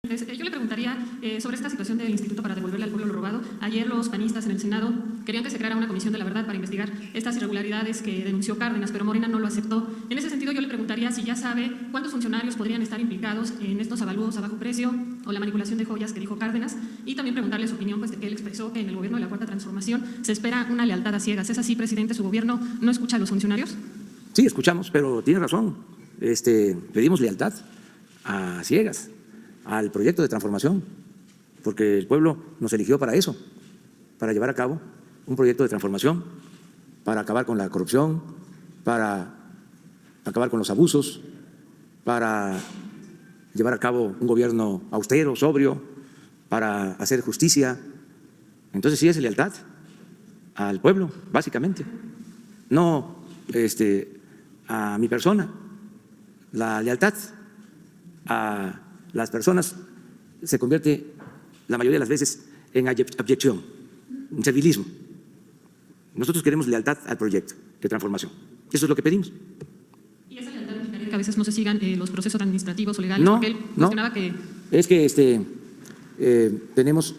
Yo le preguntaría sobre esta situación del Instituto para devolverle al pueblo lo robado. Ayer los panistas en el Senado querían que se creara una comisión de la verdad para investigar estas irregularidades que denunció Cárdenas, pero Morena no lo aceptó. En ese sentido, yo le preguntaría si ya sabe cuántos funcionarios podrían estar implicados en estos avalúos a bajo precio o la manipulación de joyas que dijo Cárdenas, y también preguntarle su opinión, pues, de que él expresó que en el gobierno de la Cuarta Transformación se espera una lealtad a ciegas. ¿Es así, presidente? ¿Su gobierno no escucha a los funcionarios? Sí, escuchamos, pero tiene razón. Pedimos lealtad a ciegas al proyecto de transformación, porque el pueblo nos eligió para eso, para llevar a cabo un proyecto de transformación, para acabar con la corrupción, para acabar con los abusos, para llevar a cabo un gobierno austero, sobrio, para hacer justicia. Entonces sí es lealtad al pueblo, básicamente, no a mi persona. La lealtad a las personas se convierte la mayoría de las veces en abyección, en servilismo. Nosotros queremos lealtad al proyecto de transformación. Eso es lo que pedimos. ¿Y esa lealtad implicaría que a veces no se sigan los procesos administrativos o legales? No, porque él cuestionaba que… Es que tenemos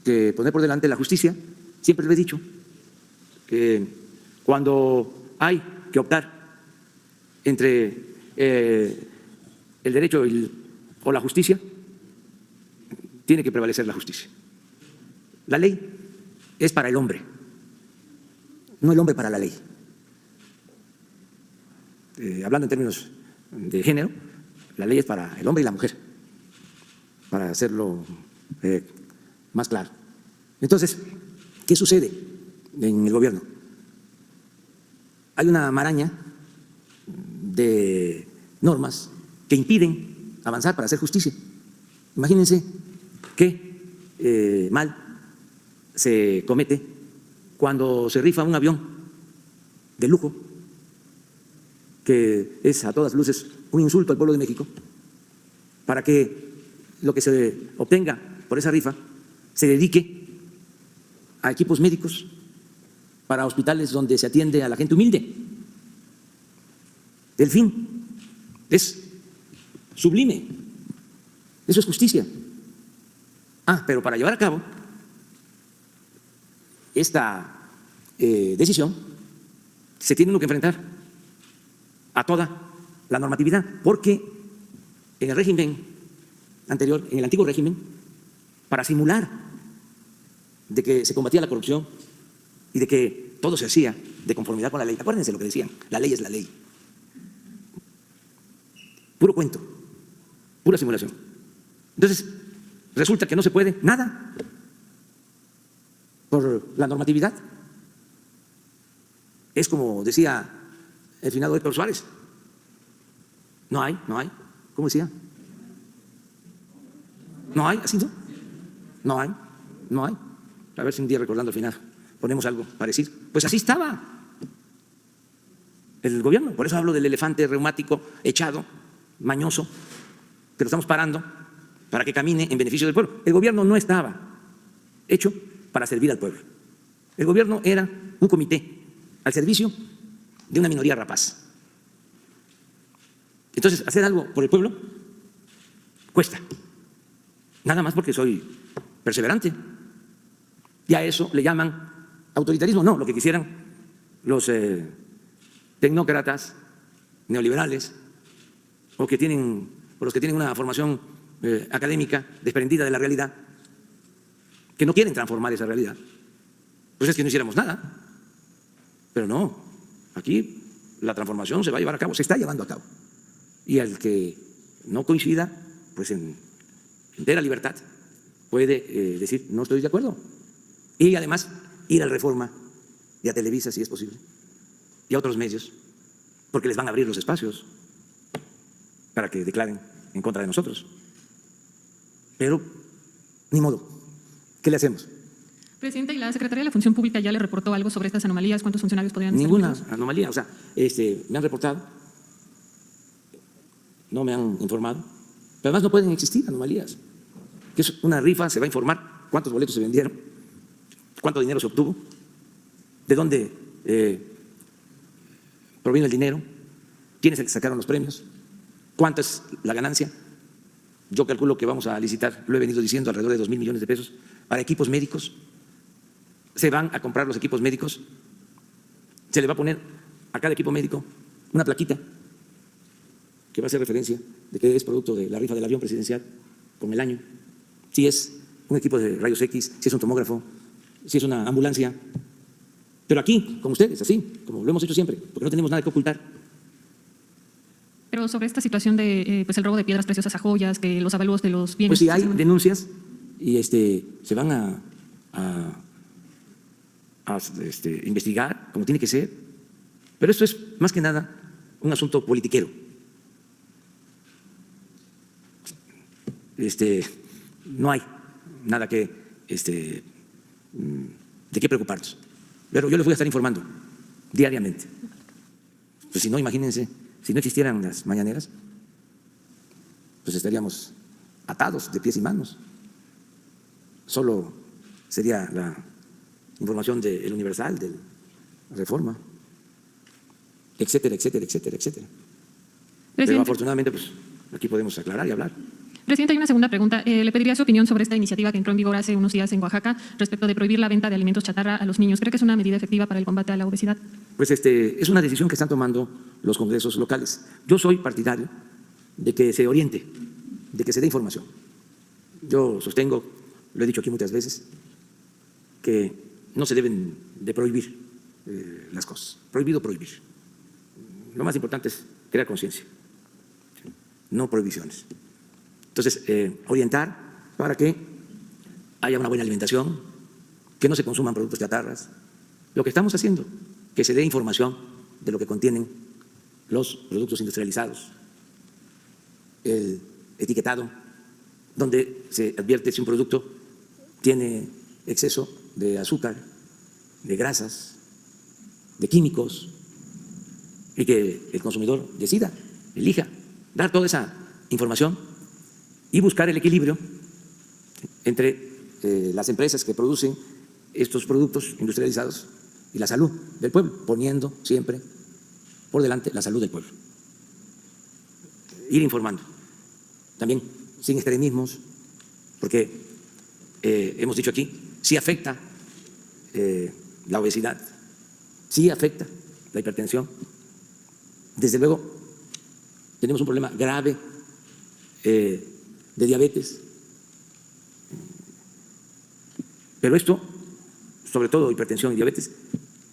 que poner por delante la justicia. Siempre lo he dicho, que cuando hay que optar entre el derecho o la justicia, tiene que prevalecer la justicia. La ley es para el hombre, no el hombre para la ley. Hablando en términos de género, la ley es para el hombre y la mujer, para hacerlo más claro. Entonces, ¿qué sucede en el gobierno? Hay una maraña de normas que impiden avanzar para hacer justicia. Imagínense qué mal se comete cuando se rifa un avión de lujo, que es a todas luces un insulto al pueblo de México, para que lo que se obtenga por esa rifa se dedique a equipos médicos para hospitales donde se atiende a la gente humilde. El fin es sublime, eso es justicia. Pero para llevar a cabo esta decisión se tiene uno que enfrentar a toda la normatividad, porque en el régimen anterior, en el antiguo régimen, para simular de que se combatía la corrupción y de que todo se hacía de conformidad con la ley, acuérdense lo que decían, la ley es la ley. Puro cuento, pura simulación. Entonces, resulta que no se puede nada por la normatividad. Es como decía el finado Héctor Suárez, no hay, ¿cómo decía? No hay, así no hay. A ver si un día, recordando al final, ponemos algo parecido. Pues así estaba el gobierno, por eso hablo del elefante reumático echado, mañoso, que lo estamos parando para que camine en beneficio del pueblo. El gobierno no estaba hecho para servir al pueblo. El gobierno era un comité al servicio de una minoría rapaz. Entonces, hacer algo por el pueblo cuesta, nada más porque soy perseverante. Y a eso le llaman autoritarismo. No, lo que quisieran los tecnócratas neoliberales o los que tienen una formación académica desprendida de la realidad, que no quieren transformar esa realidad, pues es que no hiciéramos nada. Pero no, aquí la transformación se va a llevar a cabo, se está llevando a cabo. Y al que no coincida, pues en entera libertad puede decir no estoy de acuerdo. Y además ir al Reforma y a Televisa, si es posible, y a otros medios, porque les van a abrir los espacios para que declaren en contra de nosotros. Pero ni modo, ¿qué le hacemos? Presidente, ¿y la Secretaría de la Función Pública ya le reportó algo sobre estas anomalías? ¿Cuántos funcionarios podrían estar Ninguna implicados? anomalía, o sea, me han reportado, no me han informado, pero además no pueden existir anomalías. Que es una rifa, se va a informar cuántos boletos se vendieron, cuánto dinero se obtuvo, de dónde provino el dinero, quiénes sacaron los premios, cuánto es la ganancia yo calculo que vamos a licitar, lo he venido diciendo, alrededor de 2.000 millones de pesos para equipos médicos. Se van a comprar los equipos médicos, se le va a poner a cada equipo médico una plaquita que va a hacer referencia de que es producto de la rifa del avión presidencial con el año, si es un equipo de rayos X, si es un tomógrafo, si es una ambulancia. Pero aquí, con ustedes, así, como lo hemos hecho siempre, porque no tenemos nada que ocultar. Pero sobre esta situación de pues el robo de piedras preciosas a joyas, que los avalúos de los bienes… Pues si hay denuncias y se van a investigar como tiene que ser, pero esto es más que nada un asunto politiquero. No hay nada que de qué preocuparnos, pero yo les voy a estar informando diariamente. Pues si no, imagínense, si no existieran las mañaneras, pues estaríamos atados de pies y manos. Solo sería la información del Universal, del Reforma, etcétera, etcétera, etcétera, etcétera. Pero afortunadamente, pues aquí podemos aclarar y hablar. Presidente, hay una segunda pregunta. Le pediría su opinión sobre esta iniciativa que entró en vigor hace unos días en Oaxaca respecto de prohibir la venta de alimentos chatarra a los niños. ¿Cree que es una medida efectiva para el combate a la obesidad? Pues es una decisión que están tomando los congresos locales. Yo soy partidario de que se oriente, de que se dé información. Yo sostengo, lo he dicho aquí muchas veces, que no se deben de prohibir las cosas. Prohibido prohibir. Lo más importante es crear conciencia, no prohibiciones. Entonces, orientar para que haya una buena alimentación, que no se consuman productos chatarras. Lo que estamos haciendo, que se dé información de lo que contienen los productos industrializados, el etiquetado, donde se advierte si un producto tiene exceso de azúcar, de grasas, de químicos, y que el consumidor decida, elija, dar toda esa información y buscar el equilibrio entre las empresas que producen estos productos industrializados y la salud del pueblo, poniendo siempre por delante la salud del pueblo. Ir informando, también sin extremismos, porque hemos dicho aquí, sí afecta la obesidad, sí afecta la hipertensión. Desde luego, tenemos un problema grave de diabetes, pero esto, sobre todo hipertensión y diabetes,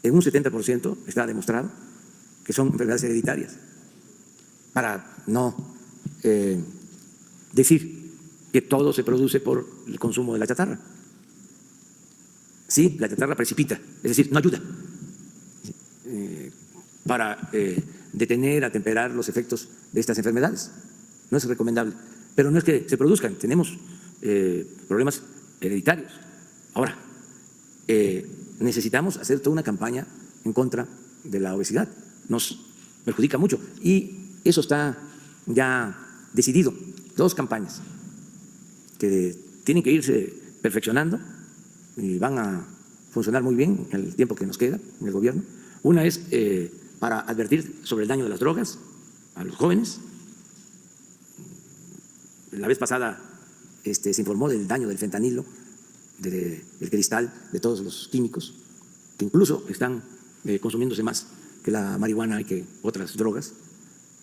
en un 70% está demostrado que son enfermedades hereditarias, para no decir que todo se produce por el consumo de la chatarra. Sí, la chatarra precipita, es decir, no ayuda para detener, atemperar los efectos de estas enfermedades. No es recomendable, pero no es que se produzcan, tenemos problemas hereditarios. Ahora, necesitamos hacer toda una campaña en contra de la obesidad, nos perjudica mucho y eso está ya decidido, 2 campañas que tienen que irse perfeccionando y van a funcionar muy bien en el tiempo que nos queda en el gobierno. Una es para advertir sobre el daño de las drogas a los jóvenes. La vez pasada se informó del daño del fentanilo, del cristal, de todos los químicos, que incluso están consumiéndose más que la marihuana y que otras drogas,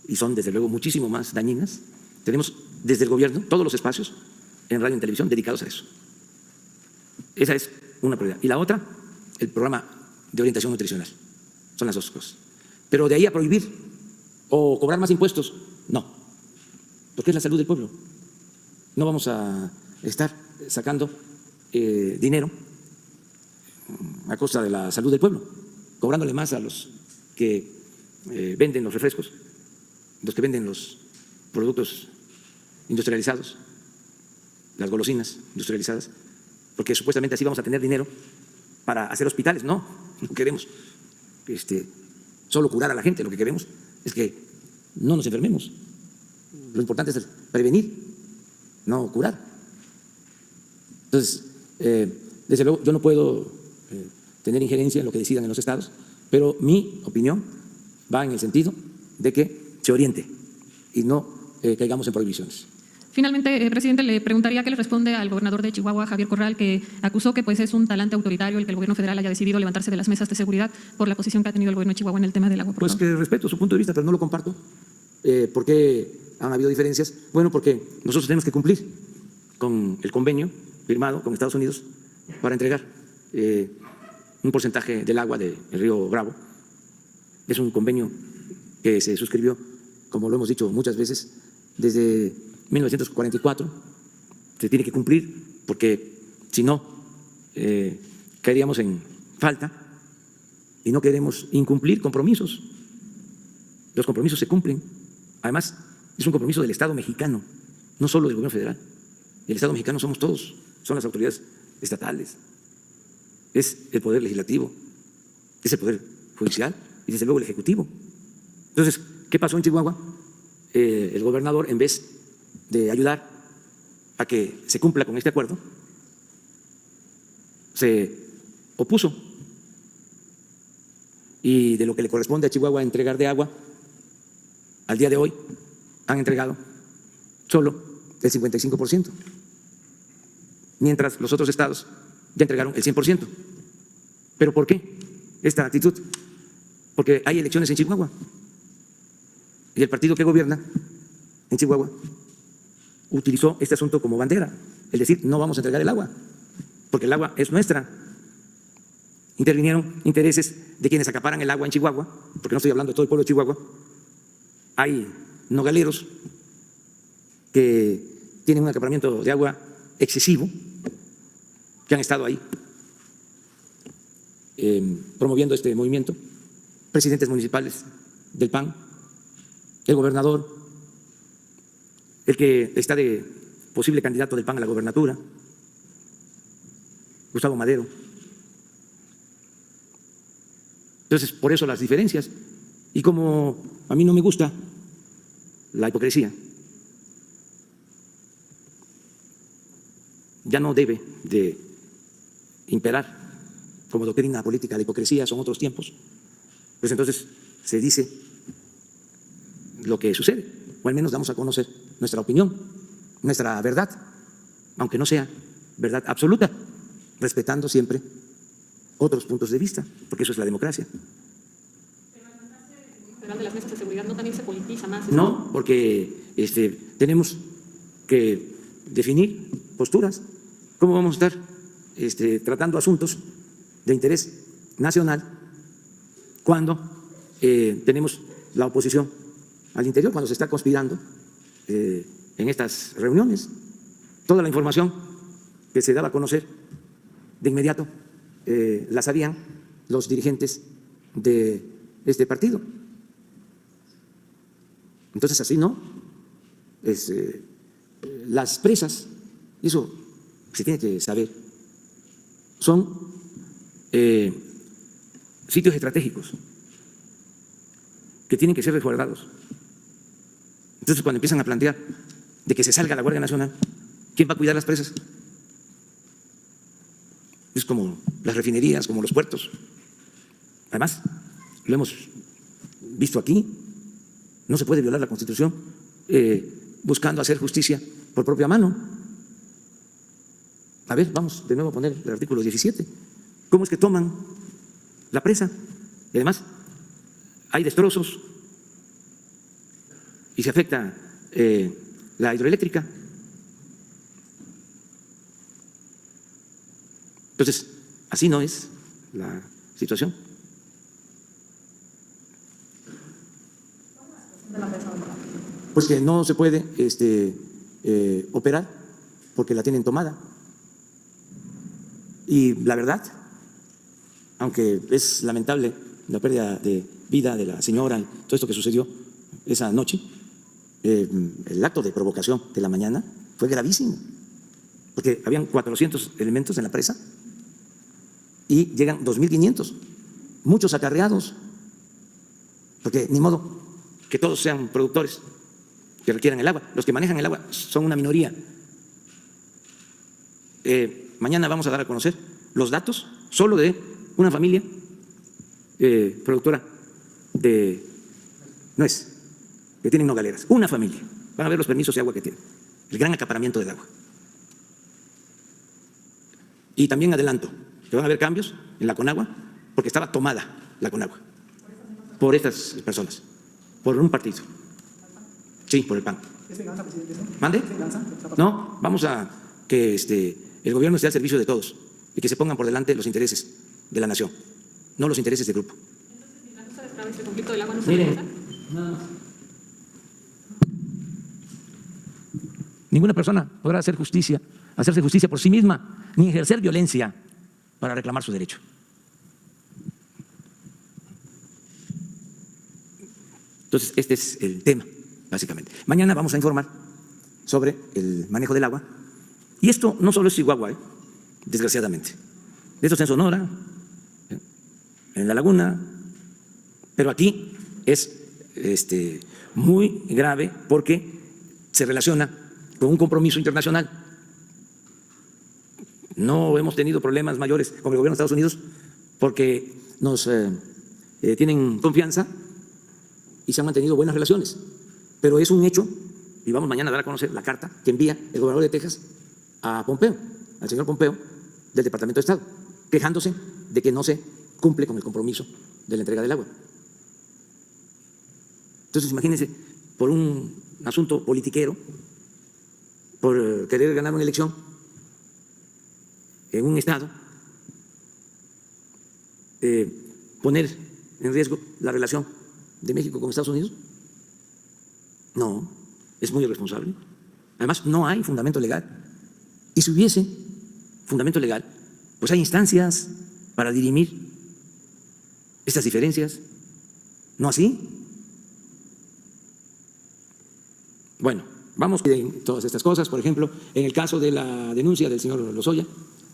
y son desde luego muchísimo más dañinas. Tenemos desde el gobierno todos los espacios en radio y en televisión dedicados a eso. Esa es una prioridad. Y la otra, el programa de orientación nutricional. Son las 2 cosas. Pero de ahí a prohibir o cobrar más impuestos, no, porque es la salud del pueblo. No vamos a estar sacando dinero a costa de la salud del pueblo, cobrándole más a los que venden los refrescos, los que venden los productos industrializados, las golosinas industrializadas, porque supuestamente así vamos a tener dinero para hacer hospitales. No, no queremos solo curar a la gente, lo que queremos es que no nos enfermemos. Lo importante es prevenir, no curar. Entonces, desde luego, yo no puedo tener injerencia en lo que decidan en los estados, pero mi opinión va en el sentido de que se oriente y no caigamos en prohibiciones. Finalmente, presidente, le preguntaría qué le responde al gobernador de Chihuahua, Javier Corral, que acusó que pues, es un talante autoritario el que el gobierno federal haya decidido levantarse de las mesas de seguridad por la posición que ha tenido el gobierno de Chihuahua en el tema del agua. Pues que respeto su punto de vista, pero no lo comparto. ¿Por qué han habido diferencias? Bueno, porque nosotros tenemos que cumplir con el convenio firmado con Estados Unidos para entregar un porcentaje del agua del río Bravo. Es un convenio que se suscribió, como lo hemos dicho muchas veces, desde 1944. Se tiene que cumplir porque si no, caeríamos en falta y no queremos incumplir compromisos. Los compromisos se cumplen. Además, es un compromiso del Estado mexicano, no solo del gobierno federal. El Estado mexicano somos todos, son las autoridades estatales, es el poder legislativo, es el poder judicial y desde luego el ejecutivo. Entonces, ¿qué pasó en Chihuahua? El gobernador, en vez de ayudar a que se cumpla con este acuerdo, se opuso. Y de lo que le corresponde a Chihuahua entregar de agua, al día de hoy han entregado solo el 55%, mientras los otros estados ya entregaron el 100%. ¿Pero por qué esta actitud? Porque hay elecciones en Chihuahua y el partido que gobierna en Chihuahua utilizó este asunto como bandera, es decir, no vamos a entregar el agua, porque el agua es nuestra. Intervinieron intereses de quienes acaparan el agua en Chihuahua, porque no estoy hablando de todo el pueblo de Chihuahua. Hay nogaleros que tienen un acaparamiento de agua excesivo, que han estado ahí promoviendo este movimiento, presidentes municipales del PAN, el gobernador, el que está de posible candidato del PAN a la gobernatura, Gustavo Madero. Entonces, por eso las diferencias. Y como a mí no me gusta la hipocresía, ya no debe de imperar como doctrina política la hipocresía, son otros tiempos, pues entonces se dice lo que sucede, o al menos damos a conocer nuestra opinión, nuestra verdad, aunque no sea verdad absoluta, respetando siempre otros puntos de vista, porque eso es la democracia. De las mesas de seguridad no también se politiza más. No, porque tenemos que definir posturas. ¿Cómo vamos a estar tratando asuntos de interés nacional cuando tenemos la oposición al interior, cuando se está conspirando en estas reuniones? Toda la información que se daba a conocer de inmediato la sabían los dirigentes de este partido. Entonces, así no. Las presas, y eso se tiene que saber, son sitios estratégicos que tienen que ser resguardados. Entonces, cuando empiezan a plantear de que se salga la Guardia Nacional, ¿quién va a cuidar las presas? Es como las refinerías, como los puertos. Además, lo hemos visto aquí, no se puede violar la Constitución buscando hacer justicia por propia mano. A ver, vamos de nuevo a poner el artículo 17. ¿Cómo es que toman la presa? Y además hay destrozos y se afecta la hidroeléctrica. Entonces, así no es la situación. Pues que no se puede operar porque la tienen tomada. Y la verdad, aunque es lamentable la pérdida de vida de la señora, todo esto que sucedió esa noche, el acto de provocación de la mañana fue gravísimo, porque habían 400 elementos en la presa y llegan 2.500, muchos acarreados, porque ni modo que todos sean productores que requieran el agua. Los que manejan el agua son una minoría. Mañana vamos a dar a conocer los datos solo de una familia productora de nuez, que tienen nogaleras. Una familia. Van a ver los permisos de agua que tienen. el gran acaparamiento del agua. Y también adelanto que van a haber cambios en la Conagua porque estaba tomada la Conagua por estas personas, por un partido. Sí, por el PAN. ¿Es venganza, presidente? ¿Mande? ¿Es venganza? No, vamos a que el gobierno esté al servicio de todos y que se pongan por delante los intereses de la nación, no los intereses de grupo. Entonces, si la justa destraba este conflicto del agua no se Miren, realiza. nada más. Ninguna persona podrá hacerse justicia por sí misma, ni ejercer violencia para reclamar su derecho. Entonces, este es el tema, básicamente. Mañana vamos a informar sobre el manejo del agua. Y esto no solo es Chihuahua, desgraciadamente. Esto está en Sonora, en La Laguna, pero aquí es muy grave porque se relaciona con un compromiso internacional. No hemos tenido problemas mayores con el gobierno de Estados Unidos porque nos tienen confianza y se han mantenido buenas relaciones. Pero es un hecho, y vamos mañana a dar a conocer la carta que envía el gobernador de Texas a Pompeo, al señor Pompeo, del Departamento de Estado, quejándose de que no se cumple con el compromiso de la entrega del agua. Entonces, imagínense, por un asunto politiquero, por querer ganar una elección en un estado, poner en riesgo la relación de México con Estados Unidos. No, es muy irresponsable. Además, no hay fundamento legal. Y si hubiese fundamento legal, pues hay instancias para dirimir estas diferencias. ¿No así? Bueno, vamos con todas estas cosas. Por ejemplo, en el caso de la denuncia del señor Lozoya,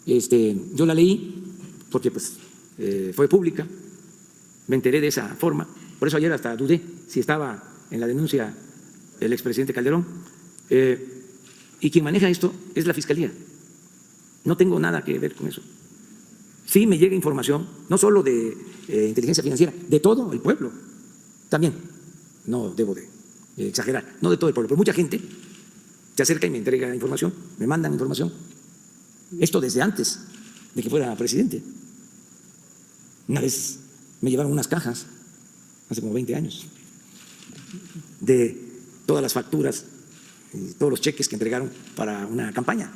yo la leí porque pues, fue pública, me enteré de esa forma. Por eso ayer hasta dudé si estaba en la denuncia el expresidente Calderón. Y quien maneja esto es la Fiscalía. No tengo nada que ver con eso. Sí me llega información, no solo de inteligencia financiera, de todo el pueblo. También, no debo de exagerar, no de todo el pueblo, pero mucha gente se acerca y me entrega información, me mandan información. Esto desde antes de que fuera presidente. Una vez me llevaron unas cajas, hace como 20 años, de todas las facturas y todos los cheques que entregaron para una campaña,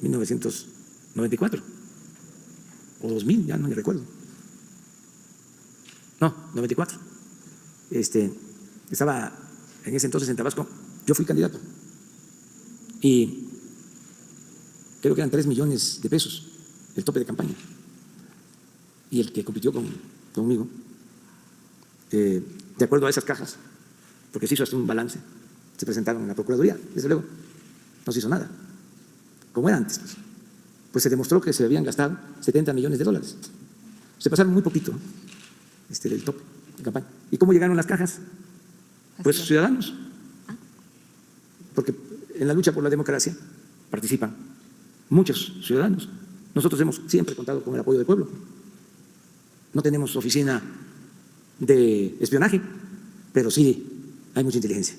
1994 o 2000, ya no me recuerdo. No, 94. Estaba en ese entonces en Tabasco, yo fui candidato y creo que eran 3 millones de pesos el tope de campaña. Y el que compitió conmigo, de acuerdo a esas cajas, porque se hizo hasta un balance, se presentaron en la Procuraduría, desde luego, no se hizo nada, como era antes. Pues se demostró que se habían gastado 70 millones de dólares. Se pasaron muy poquito del tope de campaña. ¿Y cómo llegaron las cajas? Pues ciudadanos. Porque en la lucha por la democracia participan muchos ciudadanos. Nosotros hemos siempre contado con el apoyo del pueblo. No tenemos oficina de espionaje, pero sí hay mucha inteligencia.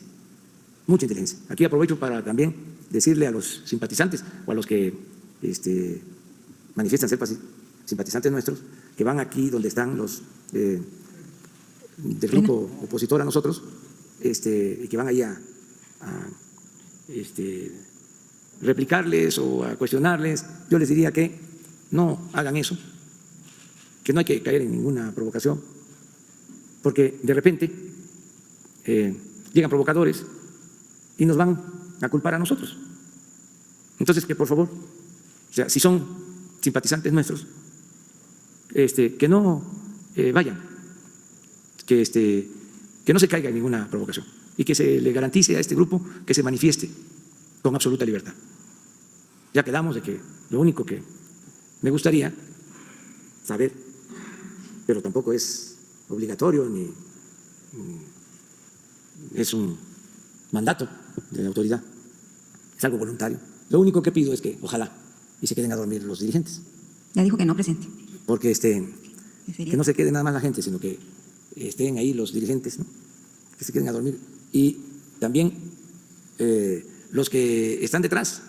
Mucha inteligencia. Aquí aprovecho para también decirle a los simpatizantes o a los que manifiestan ser simpatizantes nuestros, que van aquí donde están los del grupo opositor a nosotros, y que van ahí a replicarles o a cuestionarles. Yo les diría que no hagan eso, que no hay que caer en ninguna provocación, porque de repente llegan provocadores y nos van a culpar a nosotros. Entonces, que por favor, o sea, si son simpatizantes nuestros, que no vayan, que no se caiga en ninguna provocación y que se le garantice a este grupo que se manifieste con absoluta libertad. Ya quedamos de que lo único que me gustaría saber, pero tampoco es obligatorio ni es un mandato de la autoridad, es algo voluntario. Lo único que pido es que ojalá y se queden a dormir los dirigentes. Ya dijo que no, presidente. Porque que no se quede nada más la gente, sino que estén ahí los dirigentes, ¿no? Que se queden a dormir. Y también los que están detrás,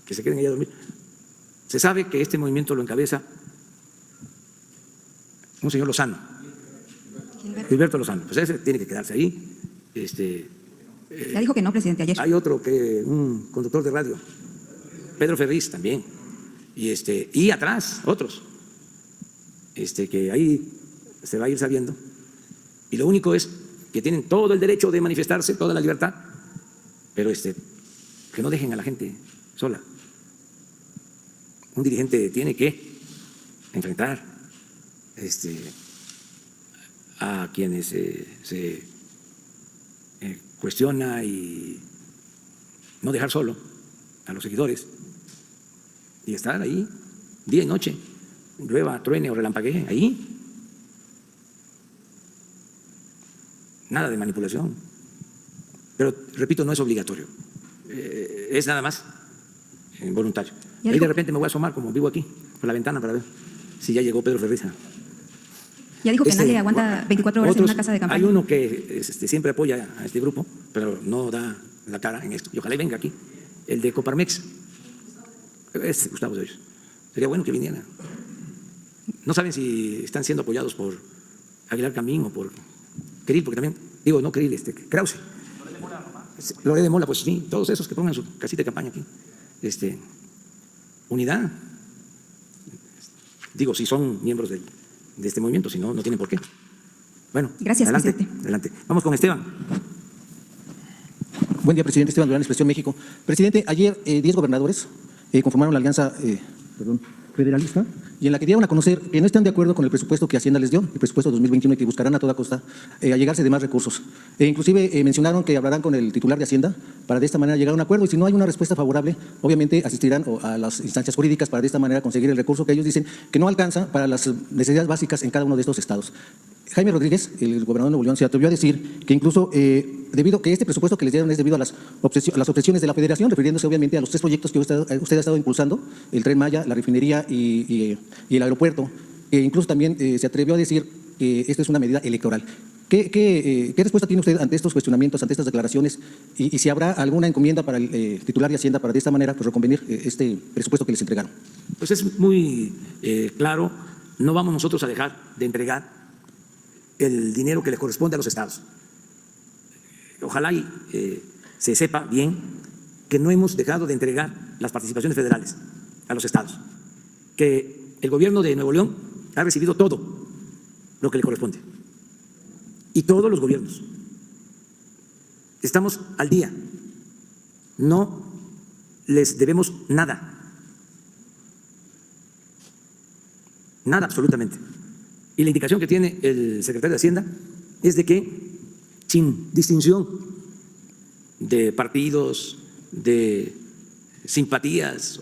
que se queden allá a dormir. Se sabe que este movimiento lo encabeza un señor Lozano, Gilberto Lozano. Pues ese tiene que quedarse ahí. Ya dijo que no, presidente, ayer. Hay otro, un conductor de radio, Pedro Ferriz también, y atrás otros, que ahí se va a ir sabiendo. Y lo único es que tienen todo el derecho de manifestarse, toda la libertad, pero que no dejen a la gente sola. Un dirigente tiene que enfrentar a quienes se cuestiona y no dejar solo a los seguidores y estar ahí día y noche, llueva, truene o relampaguee, ahí. Nada de manipulación. Pero, repito, no es obligatorio. Es nada más voluntario. Ahí de repente me voy a asomar, como vivo aquí, por la ventana para ver si ya llegó Pedro Ferriz. Ya dijo que nadie aguanta 24 horas en una casa de campaña. Hay uno que siempre apoya a este grupo, pero no da la cara en esto. Y ojalá y venga aquí, el de Coparmex, Gustavo de Hoyos. Sería bueno que viniera. No saben si están siendo apoyados por Aguilar Camín o por Krill, porque también, digo, no Krill, Krause. Loret de Mola, pues sí, todos esos que pongan su casita de campaña aquí. Unidad. Digo, si son miembros de este movimiento, si no, no tienen por qué. Bueno, gracias, adelante, presidente. Adelante. Vamos con Esteban. Buen día, presidente. Esteban Durán, Expresión México. Presidente, ayer 10 gobernadores conformaron la alianza federalista y en la que dieron a conocer que no están de acuerdo con el presupuesto que Hacienda les dio, el presupuesto 2021, y que buscarán a toda costa allegarse de más recursos. Inclusive mencionaron que hablarán con el titular de Hacienda para de esta manera llegar a un acuerdo, y si no hay una respuesta favorable, obviamente asistirán a las instancias jurídicas para de esta manera conseguir el recurso que ellos dicen que no alcanza para las necesidades básicas en cada uno de estos estados. Jaime Rodríguez, el gobernador de Nuevo León, se atrevió a decir que incluso debido a que este presupuesto que les dieron es debido a las obsesiones de la Federación, refiriéndose obviamente a los 3 proyectos que usted ha estado impulsando, el Tren Maya, la refinería y el aeropuerto. Incluso también se atrevió a decir que esta es una medida electoral. ¿Qué respuesta tiene usted ante estos cuestionamientos, ante estas declaraciones? Y si habrá alguna encomienda para el titular de Hacienda para de esta manera pues, reconvenir este presupuesto que les entregaron. Pues es muy claro, no vamos nosotros a dejar de entregar el dinero que le corresponde a los estados. Ojalá se sepa bien que no hemos dejado de entregar las participaciones federales a los estados, que el gobierno de Nuevo León ha recibido todo lo que le corresponde, y todos los gobiernos. Estamos al día, no les debemos nada, nada absolutamente. Y la indicación que tiene el secretario de Hacienda es de que, sin distinción de partidos, de simpatías,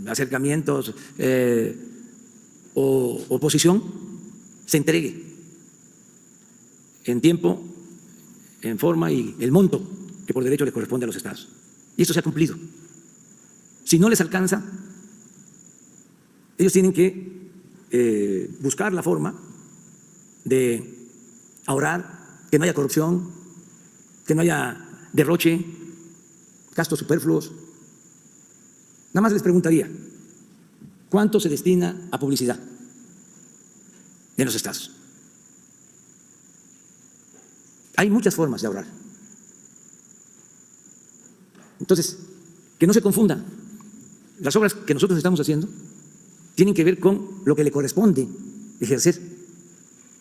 acercamientos o oposición, se entregue en tiempo, en forma y el monto que por derecho le corresponde a los estados. Y esto se ha cumplido. Si no les alcanza, ellos tienen que buscar la forma de ahorrar, que no haya corrupción, que no haya derroche, gastos superfluos. Nada más les preguntaría, ¿cuánto se destina a publicidad en los estados? Hay muchas formas de ahorrar. Entonces, que no se confunda. Las obras que nosotros estamos haciendo tienen que ver con lo que le corresponde ejercer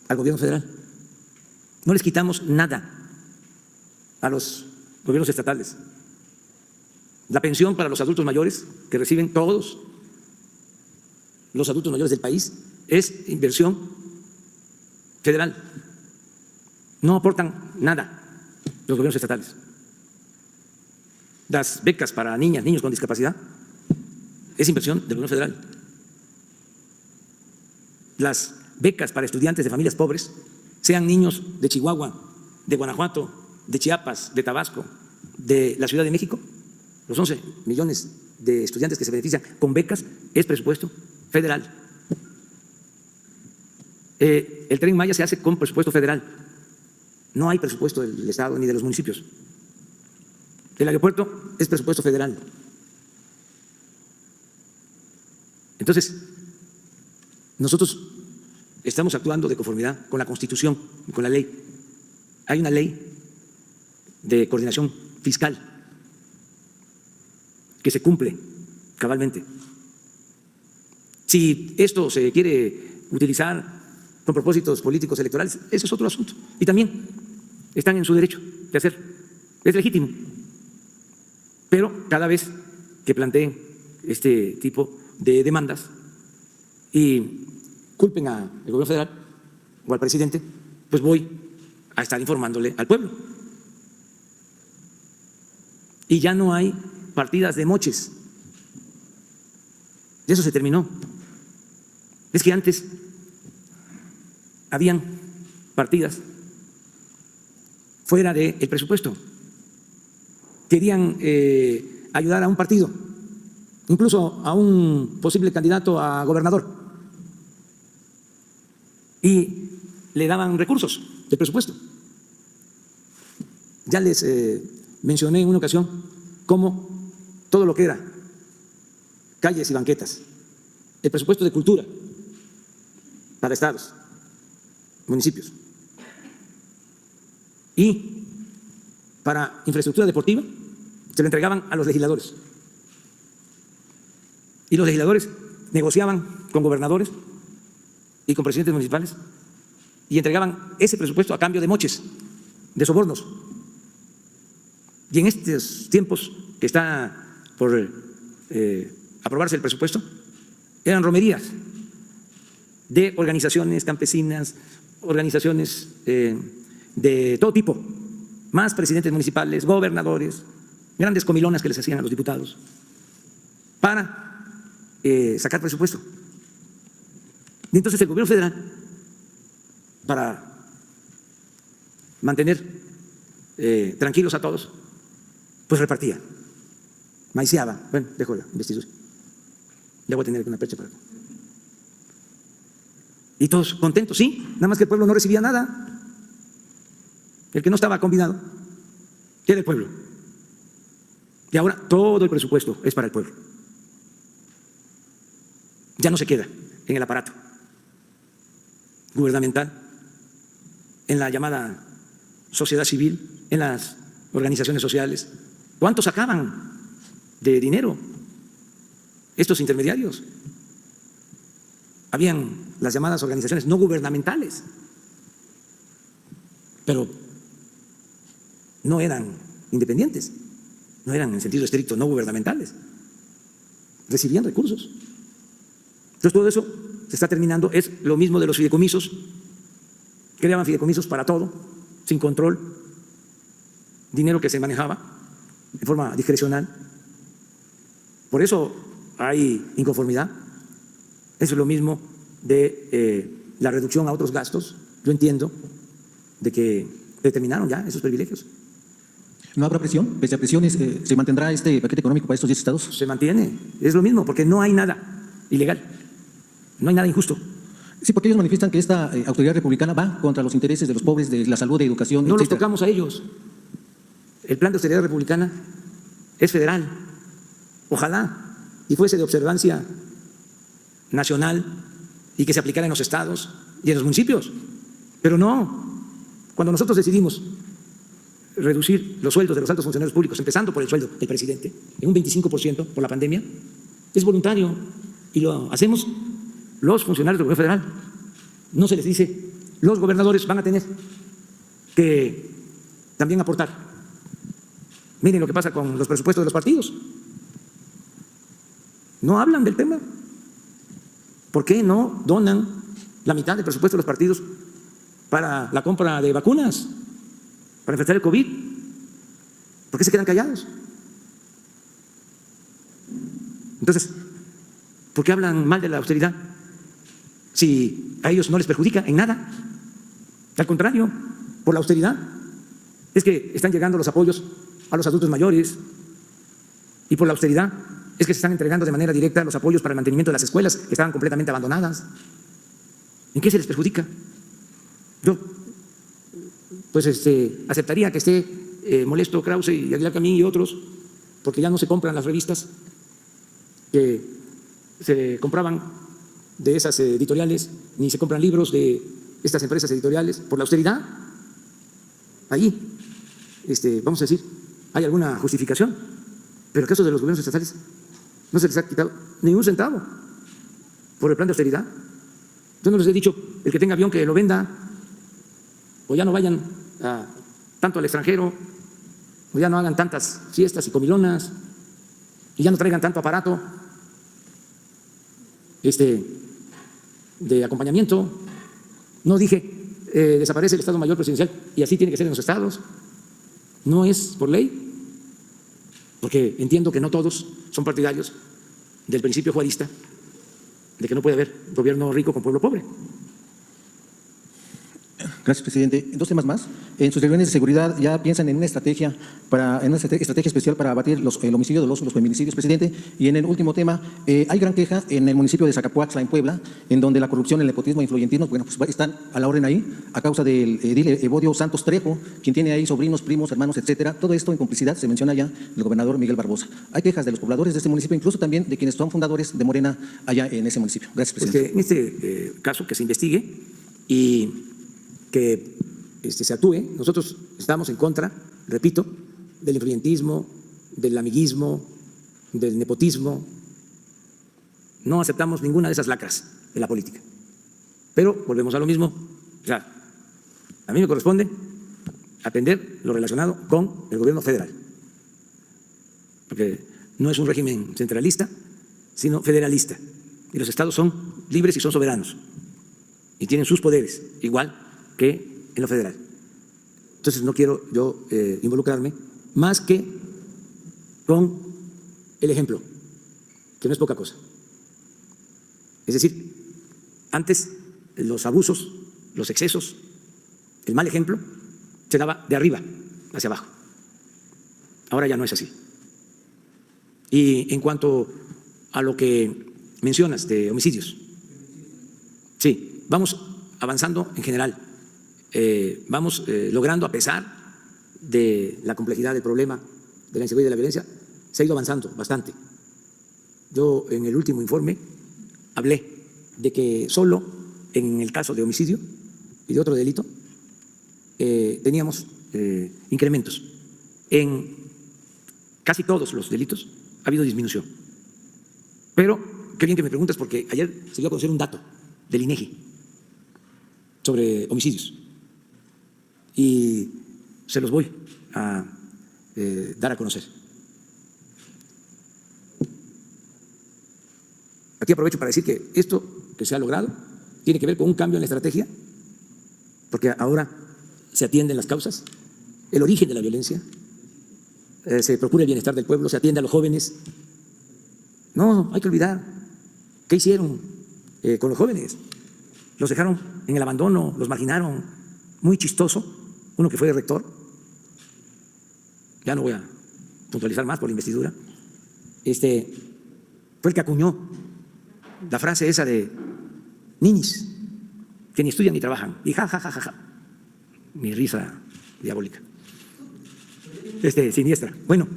al gobierno federal. No les quitamos nada a los gobiernos estatales. La pensión para los adultos mayores que reciben todos los adultos mayores del país es inversión federal. No aportan nada los gobiernos estatales. Las becas para niñas, niños con discapacidad es inversión del gobierno federal. Las becas para estudiantes de familias pobres, sean niños de Chihuahua, de Guanajuato, de Chiapas, de Tabasco, de la Ciudad de México, los 11 millones de estudiantes que se benefician con becas es presupuesto federal. El Tren Maya se hace con presupuesto federal. No hay presupuesto del Estado ni de los municipios. El aeropuerto es presupuesto federal. Entonces, nosotros estamos actuando de conformidad con la Constitución y con la ley. Hay una ley de coordinación fiscal que se cumple cabalmente. Si esto se quiere utilizar con propósitos políticos electorales, eso es otro asunto. Y también están en su derecho de hacer. Es legítimo. Pero cada vez que planteen este tipo de demandas y culpen al gobierno federal o al presidente, pues voy a estar informándole al pueblo. Y ya no hay partidas de moches. Y eso se terminó. Es que antes habían partidas fuera del presupuesto. Querían ayudar a un partido, incluso a un posible candidato a gobernador, y le daban recursos del presupuesto. Ya les mencioné en una ocasión cómo todo lo que era calles y banquetas, el presupuesto de cultura para estados, municipios y para infraestructura deportiva se le entregaban a los legisladores. Y los legisladores negociaban con gobernadores y con presidentes municipales y entregaban ese presupuesto a cambio de moches, de sobornos. Y en estos tiempos que está por aprobarse el presupuesto, eran romerías de organizaciones campesinas, organizaciones de todo tipo, más presidentes municipales, gobernadores, grandes comilonas que les hacían a los diputados para sacar presupuesto. Y entonces el gobierno federal, para mantener tranquilos a todos, pues repartía, maiceaba. Bueno, dejo la investidura. Ya voy a tener una percha para acá. Y todos contentos, sí, nada más que el pueblo no recibía nada. El que no estaba combinado era el pueblo. Y ahora todo el presupuesto es para el pueblo. Ya no se queda en el aparato gubernamental, en la llamada sociedad civil, en las organizaciones sociales. ¿Cuánto sacaban de dinero estos intermediarios? Habían las llamadas organizaciones no gubernamentales, pero no eran independientes, no eran en sentido estricto no gubernamentales, recibían recursos. Entonces todo eso se está terminando. Es lo mismo de los fideicomisos. Creaban fideicomisos para todo, sin control, dinero que se manejaba de forma discrecional. Por eso hay inconformidad. Eso es lo mismo de la reducción a otros gastos. Yo entiendo de que determinaron ya esos privilegios. ¿No habrá presión? Pese a presiones, ¿se mantendrá este paquete económico para estos 10 estados? Se mantiene. Es lo mismo, porque no hay nada ilegal, no hay nada injusto. Sí, porque ellos manifiestan que esta autoridad republicana va contra los intereses de los pobres, de la salud, de educación, No los etcétera. tocamos a ellos. El plan de austeridad republicana es federal. Ojalá y fuese de observancia nacional y que se aplicara en los estados y en los municipios. Pero no. Cuando nosotros decidimos reducir los sueldos de los altos funcionarios públicos, empezando por el sueldo del presidente, en un 25% por la pandemia, es voluntario y lo hacemos los funcionarios del gobierno federal. No se les dice, los gobernadores van a tener que también aportar. Miren lo que pasa con los presupuestos de los partidos. No hablan del tema. ¿Por qué no donan la mitad del presupuesto de los partidos para la compra de vacunas, para enfrentar el COVID? ¿Por qué se quedan callados? Entonces, ¿por qué hablan mal de la austeridad si a ellos no les perjudica en nada? Al contrario, por la austeridad es que están llegando los apoyos a los adultos mayores, y por la austeridad es que se están entregando de manera directa los apoyos para el mantenimiento de las escuelas que estaban completamente abandonadas. ¿En qué se les perjudica? Yo pues aceptaría que esté molesto Krause y Aguilar Camín y otros, porque ya no se compran las revistas que se compraban de esas editoriales, ni se compran libros de estas empresas editoriales por la austeridad. Ahí, vamos a decir, hay alguna justificación, pero el caso de los gobiernos estatales no se les ha quitado ni un centavo por el plan de austeridad. Yo no les he dicho, el que tenga avión que lo venda, o ya no vayan tanto al extranjero, o ya no hagan tantas fiestas y comilonas, y ya no traigan tanto aparato de acompañamiento. No dije, desaparece el Estado Mayor Presidencial y así tiene que ser en los estados. No es por ley, porque entiendo que no todos son partidarios del principio juarista de que no puede haber gobierno rico con pueblo pobre. Gracias, presidente. Dos temas más. En sus reuniones de seguridad ya piensan en una estrategia especial para abatir el homicidio doloso y los feminicidios, presidente. Y en el último tema, hay gran queja en el municipio de Zacapuaxtla, en Puebla, en donde la corrupción, el nepotismo e influyentismo, bueno, pues están a la orden ahí, a causa del edil Evodio Santos Trejo, quien tiene ahí sobrinos, primos, hermanos, etcétera. Todo esto en complicidad se menciona ya del gobernador Miguel Barbosa. Hay quejas de los pobladores de este municipio, incluso también de quienes son fundadores de Morena allá en ese municipio. Gracias, presidente. Pues que en este caso que se investigue y que se actúe. Nosotros estamos en contra, repito, del influyentismo, del amiguismo, del nepotismo. No aceptamos ninguna de esas lacras de la política. Pero volvemos a lo mismo. O sea, a mí me corresponde atender lo relacionado con el gobierno federal, porque no es un régimen centralista, sino federalista. Y los estados son libres y son soberanos y tienen sus poderes, igual que en lo federal. Entonces no quiero yo involucrarme más que con el ejemplo, que no es poca cosa. Es decir, antes los abusos, los excesos, el mal ejemplo se daba de arriba hacia abajo. Ahora ya no es así. Y en cuanto a lo que mencionas de homicidios, sí, vamos avanzando en general. Vamos logrando, a pesar de la complejidad del problema de la inseguridad y de la violencia, se ha ido avanzando bastante. Yo en el último informe hablé de que solo en el caso de homicidio y de otro delito teníamos incrementos. En casi todos los delitos ha habido disminución. Pero qué bien que me preguntas, porque ayer se dio a conocer un dato del INEGI sobre homicidios. Y se los voy a dar a conocer. Aquí aprovecho para decir que esto que se ha logrado tiene que ver con un cambio en la estrategia, porque ahora se atienden las causas, el origen de la violencia, se procura el bienestar del pueblo, se atiende a los jóvenes. No hay que olvidar qué hicieron con los jóvenes. Los dejaron en el abandono, los marginaron. Muy chistoso. Uno que fue rector, ya no voy a puntualizar más por la investidura, fue el que acuñó la frase esa de ninis, que ni estudian ni trabajan, y ja, ja, ja, ja, ja. Mi risa diabólica, siniestra. Bueno,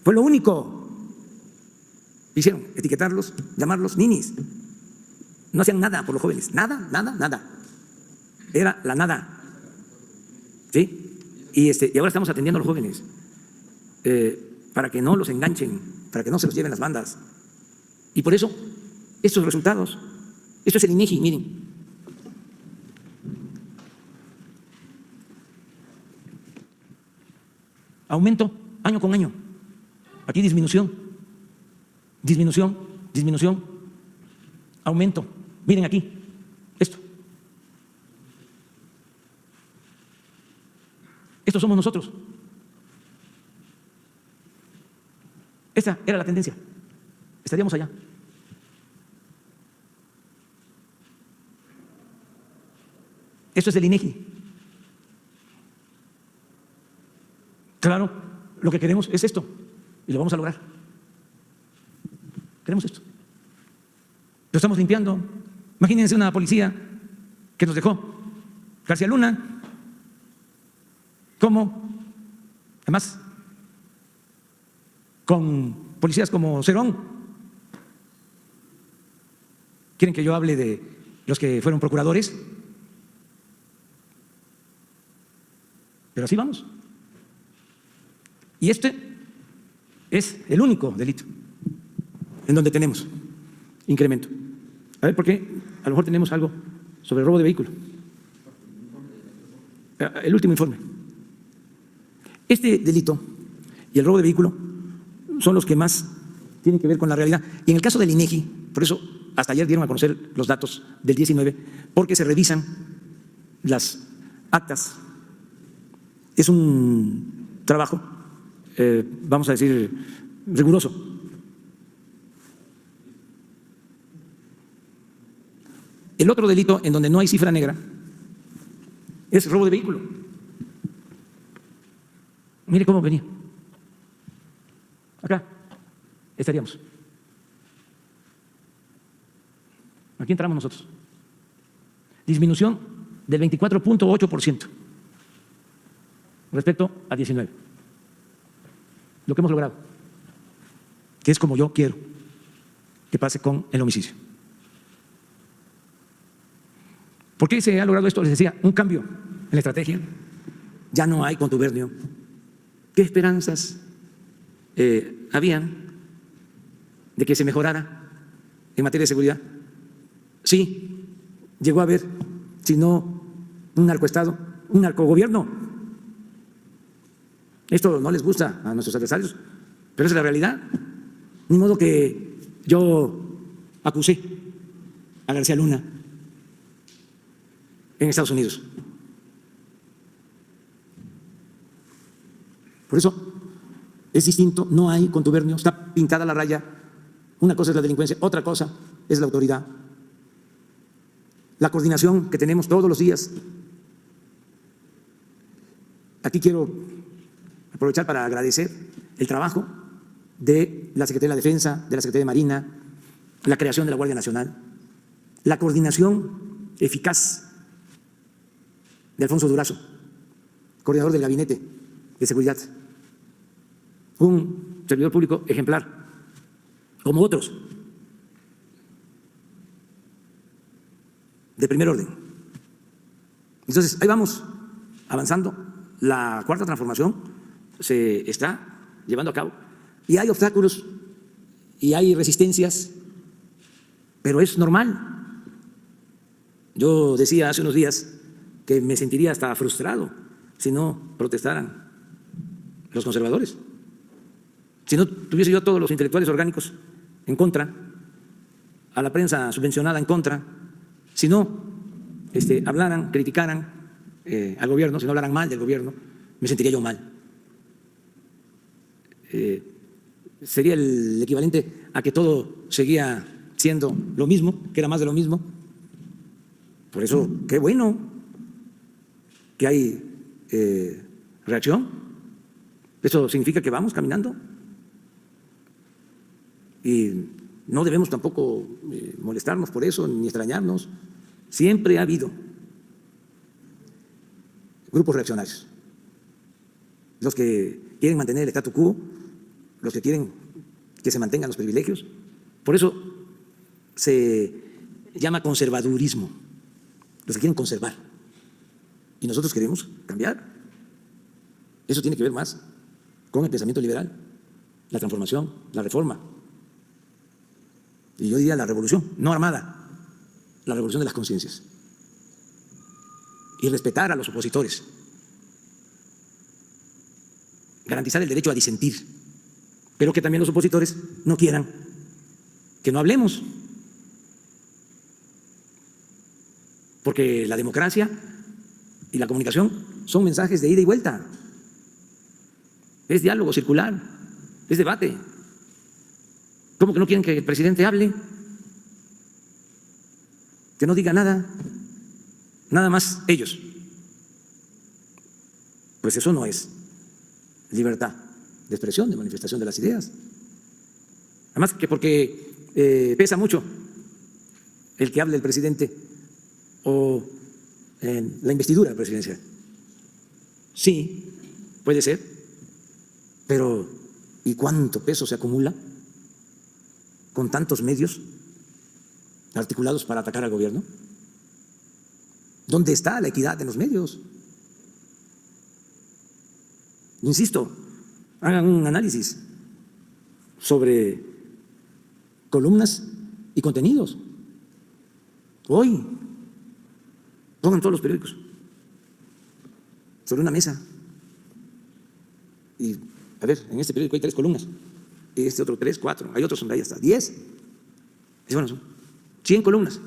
fue lo único que hicieron, etiquetarlos, llamarlos ninis. No hacían nada por los jóvenes, nada, nada, nada. Era la nada. ¿Sí? Y ahora estamos atendiendo a los jóvenes para que no los enganchen, para que no se los lleven las bandas. Y por eso, estos resultados, esto es el INEGI, miren. Aumento año con año. Aquí disminución, disminución, disminución, aumento. Miren aquí, esto. Estos somos nosotros. Esta era la tendencia. Estaríamos allá. Esto es del INEGI. Claro, lo que queremos es esto y lo vamos a lograr. Queremos esto. Lo estamos limpiando. Imagínense una policía que nos dejó García Luna, cómo, además, con policías como Cerón, quieren que yo hable de los que fueron procuradores, pero así vamos. Y este es el único delito en donde tenemos incremento. A ver, ¿por qué? A lo mejor tenemos algo sobre el robo de vehículo. El último informe. Este delito y el robo de vehículo son los que más tienen que ver con la realidad. Y en el caso del INEGI, por eso hasta ayer dieron a conocer los datos del 19, porque se revisan las actas. Es un trabajo, vamos a decir, riguroso. El otro delito en donde no hay cifra negra es robo de vehículo. Mire cómo venía. Acá estaríamos. Aquí entramos nosotros. Disminución del 24.8% respecto a 19. Lo que hemos logrado, que es como yo quiero que pase con el homicidio. ¿Por qué se ha logrado esto? Les decía, un cambio en la estrategia. Ya no hay contubernio. ¿Qué esperanzas habían de que se mejorara en materia de seguridad? Sí, llegó a haber, si no un narcoestado, un narcogobierno. Esto no les gusta a nuestros adversarios, pero esa es la realidad. Ni modo que yo acusé a García Luna en Estados Unidos. Por eso es distinto, no hay contubernio, está pintada la raya. Una cosa es la delincuencia, otra cosa es la autoridad. La coordinación que tenemos todos los días. Aquí quiero aprovechar para agradecer el trabajo de la Secretaría de la Defensa, de la Secretaría de Marina, la creación de la Guardia Nacional, la coordinación eficaz de Alfonso Durazo, coordinador del Gabinete de Seguridad, un servidor público ejemplar, como otros, de primer orden. Entonces, ahí vamos avanzando. La cuarta transformación se está llevando a cabo y hay obstáculos y hay resistencias, pero es normal. Yo decía hace unos días que me sentiría hasta frustrado si no protestaran los conservadores, si no tuviese yo a todos los intelectuales orgánicos en contra, a la prensa subvencionada en contra, si no hablaran, criticaran al gobierno, si no hablaran mal del gobierno, me sentiría yo mal. Sería el equivalente a que todo seguía siendo lo mismo, que era más de lo mismo. Por eso, qué bueno que hay reacción. Eso significa que vamos caminando y no debemos tampoco molestarnos por eso ni extrañarnos. Siempre ha habido grupos reaccionarios, los que quieren mantener el statu quo, los que quieren que se mantengan los privilegios. Por eso se llama conservadurismo, los que quieren conservar. Y nosotros queremos cambiar. Eso tiene que ver más con el pensamiento liberal, la transformación, la reforma. Y yo diría la revolución, no armada, la revolución de las conciencias. Y respetar a los opositores. Garantizar el derecho a disentir, pero que también los opositores no quieran que no hablemos. Porque la democracia y la comunicación son mensajes de ida y vuelta. Es diálogo circular, es debate. ¿Cómo que no quieren que el presidente hable? Que no diga nada, nada más ellos. Pues eso no es libertad de expresión, de manifestación de las ideas. Además que porque pesa mucho el que hable el presidente o la investidura presidencial. Sí, puede ser, pero ¿y cuánto peso se acumula con tantos medios articulados para atacar al gobierno? ¿Dónde está la equidad en los medios? Insisto, hagan un análisis sobre columnas y contenidos. Hoy, pongan todos los periódicos sobre una mesa y, a ver, en este periódico hay 3 columnas, y este otro 3, 4, hay otros donde hay hasta 10. Y bueno, son 100 columnas.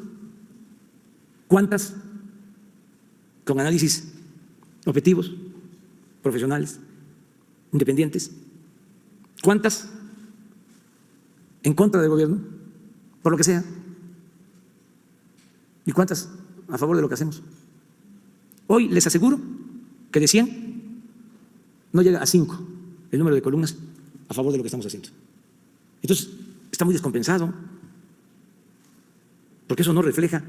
¿Cuántas con análisis objetivos, profesionales, independientes? ¿Cuántas en contra del gobierno, por lo que sea? ¿Y cuántas a favor de lo que hacemos? Hoy les aseguro que de 100 no llega a 5 el número de columnas a favor de lo que estamos haciendo. Entonces, está muy descompensado, porque eso no refleja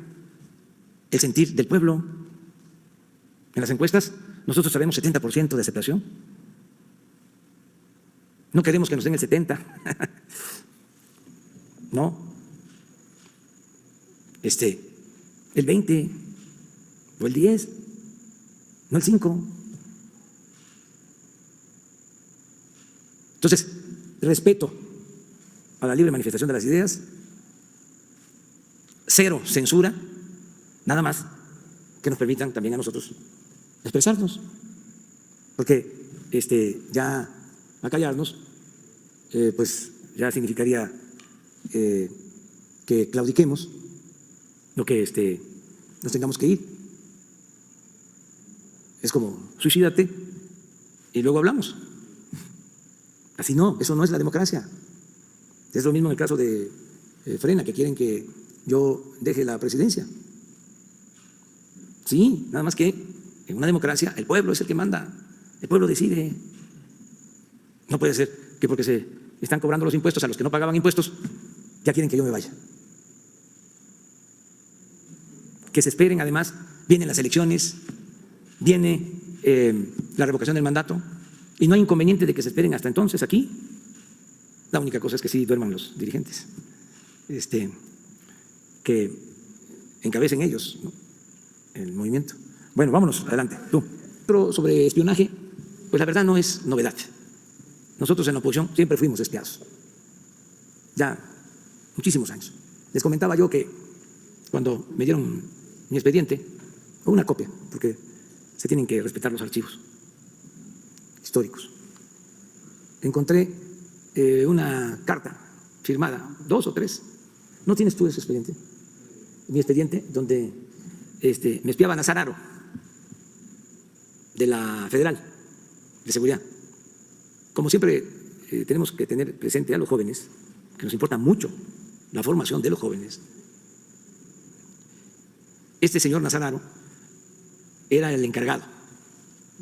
el sentir del pueblo. En las encuestas nosotros sabemos 70% de aceptación. No queremos que nos den el 70%. No. El 20 o el 10, no el 5. Entonces, respeto a la libre manifestación de las ideas, cero censura, nada más que nos permitan también a nosotros expresarnos, porque ya acallarnos, pues ya significaría que claudiquemos, no que nos tengamos que ir. Es como, suicídate y luego hablamos. Así no, eso no es la democracia. Es lo mismo en el caso de Frena, que quieren que yo deje la presidencia. Sí, nada más que en una democracia el pueblo es el que manda, el pueblo decide. No puede ser que porque se están cobrando los impuestos a los que no pagaban impuestos, ya quieren que yo me vaya. Que se esperen, además, vienen las elecciones, viene la revocación del mandato, y no hay inconveniente de que se esperen hasta entonces aquí. La única cosa es que sí duerman los dirigentes, que encabecen ellos, ¿no?, el movimiento. Bueno, vámonos, adelante, tú. Pero sobre espionaje, pues la verdad no es novedad. Nosotros en la oposición siempre fuimos espiados, ya muchísimos años. Les comentaba yo que cuando me dieron mi expediente, o una copia, porque se tienen que respetar los archivos históricos, encontré una carta firmada, 2 o 3. ¿No tienes tú ese expediente? Mi expediente, donde me espiaba Nazararo, de la Federal de Seguridad. Como siempre, tenemos que tener presente a los jóvenes, que nos importa mucho la formación de los jóvenes. Este señor Nazararo era el encargado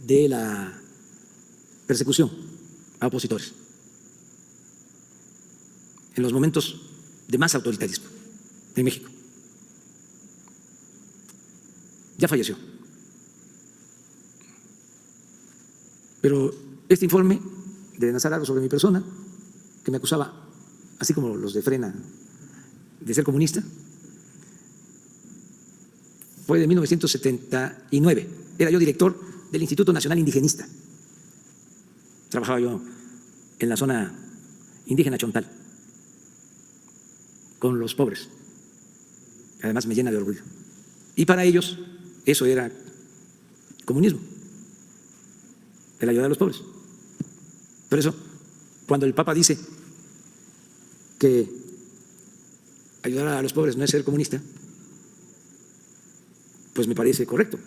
de la persecución a opositores en los momentos de más autoritarismo en México. Ya falleció. Pero este informe de Nazararo sobre mi persona, que me acusaba, así como los de Frena, de ser comunista, fue de 1979. Era yo director del Instituto Nacional Indigenista. Trabajaba yo en la zona indígena Chontal, con los pobres. Además me llena de orgullo. Y para ellos eso era comunismo, el ayudar a los pobres. Por eso, cuando el Papa dice que ayudar a los pobres no es ser comunista, pues me parece correcto.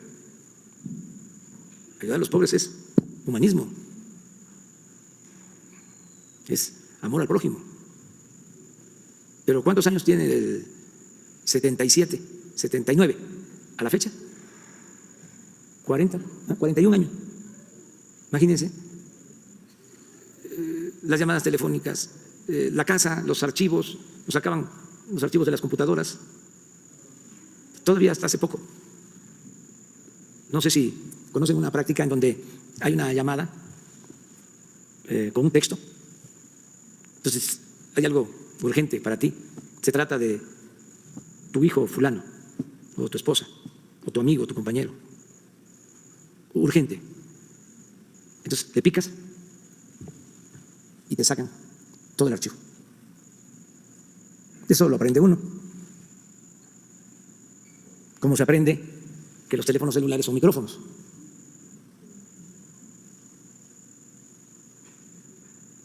Ayudar a los pobres es humanismo, es amor al prójimo. Pero ¿cuántos años tiene del 77, 79 a la fecha? 40, 41 años. Imagínense, las llamadas telefónicas, la casa, los archivos, nos sacaban los archivos de las computadoras. Todavía hasta hace poco. No sé si conocen una práctica en donde hay una llamada con un texto. Entonces, hay algo urgente para ti. Se trata de tu hijo fulano, o tu esposa, o tu amigo, o tu compañero. Urgente. Entonces, le picas y te sacan todo el archivo. Eso lo aprende uno. Como se aprende que los teléfonos celulares son micrófonos.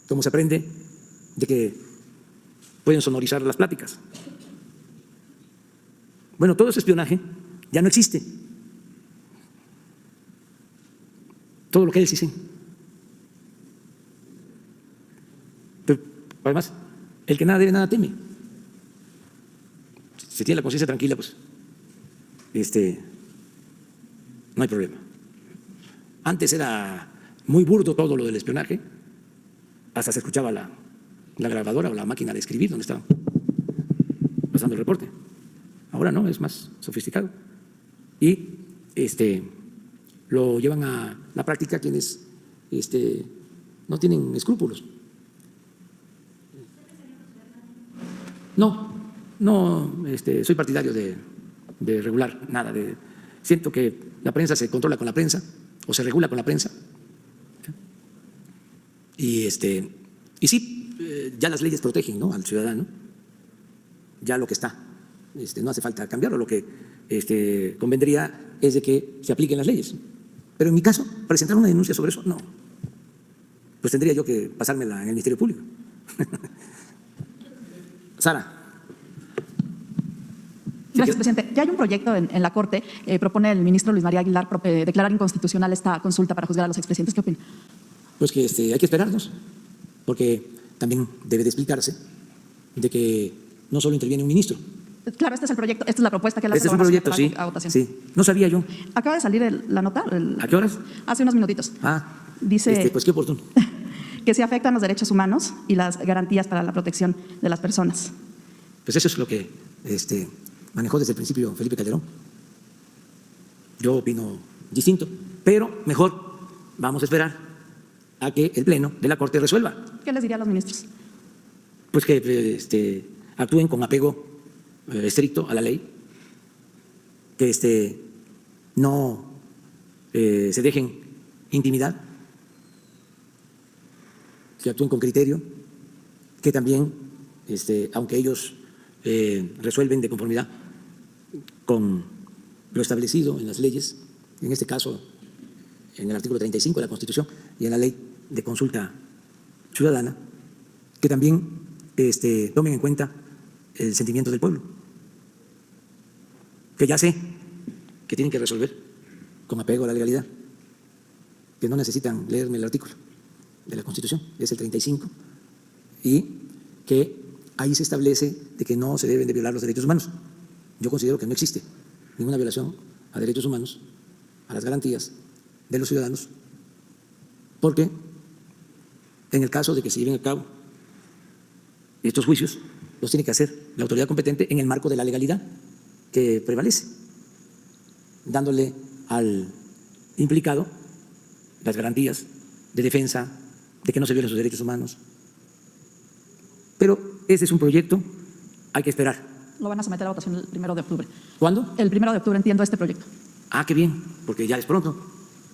Como se aprende de que pueden sonorizar las pláticas. Bueno, todo ese espionaje ya no existe. Todo lo que ellos dicen. Pero, además, el que nada debe, nada teme. Si tiene la conciencia tranquila, pues no hay problema. Antes era muy burdo todo lo del espionaje, hasta se escuchaba la grabadora o la máquina de escribir donde estaban pasando el reporte. Ahora no, es más sofisticado. Y lo llevan a la práctica quienes no tienen escrúpulos. No, soy partidario de regular nada. Siento que la prensa se controla con la prensa o se regula con la prensa. Y sí, ya las leyes protegen, ¿no?, al ciudadano. Ya lo que está, no hace falta cambiarlo. Lo que convendría es de que se apliquen las leyes. Pero en mi caso, presentar una denuncia sobre eso, no. Pues tendría yo que pasármela en el Ministerio Público. Sara. Gracias, presidente. Ya hay un proyecto en la Corte, propone el ministro Luis María Aguilar declarar inconstitucional esta consulta para juzgar a los expresidentes. ¿Qué opina? Pues que hay que esperarnos, porque también debe de explicarse de que no solo interviene un ministro. Claro, este es el proyecto, esta es la propuesta que él hace. Este es un proyecto, sí, a votación. sí. No sabía yo. Acaba de salir la nota. ¿A qué horas? Hace unos minutitos. Dice pues qué oportuno. que se afectan los derechos humanos y las garantías para la protección de las personas. Pues eso es lo que manejó desde el principio Felipe Calderón. Yo opino distinto, pero mejor vamos a esperar a que el Pleno de la Corte resuelva. ¿Qué les diría a los ministros? Pues que actúen con apego estricto a la ley, que no se dejen intimidar, que actúen con criterio, que también, aunque ellos resuelven de conformidad con lo establecido en las leyes, en este caso en el artículo 35 de la Constitución y en la ley de consulta ciudadana, que también tomen en cuenta el sentimiento del pueblo, que ya sé que tienen que resolver con apego a la legalidad, que no necesitan leerme el artículo de la Constitución, es el 35, y que ahí se establece de que no se deben de violar los derechos humanos. Yo considero que no existe ninguna violación a derechos humanos, a las garantías de los ciudadanos, porque en el caso de que se lleven a cabo estos juicios, los tiene que hacer la autoridad competente en el marco de la legalidad que prevalece, dándole al implicado las garantías de defensa, de que no se violen sus derechos humanos. Pero ese es un proyecto, hay que esperar. Lo van a someter a votación el 1 de octubre. ¿Cuándo? El 1 de octubre, entiendo, este proyecto. Ah, qué bien, porque ya es pronto.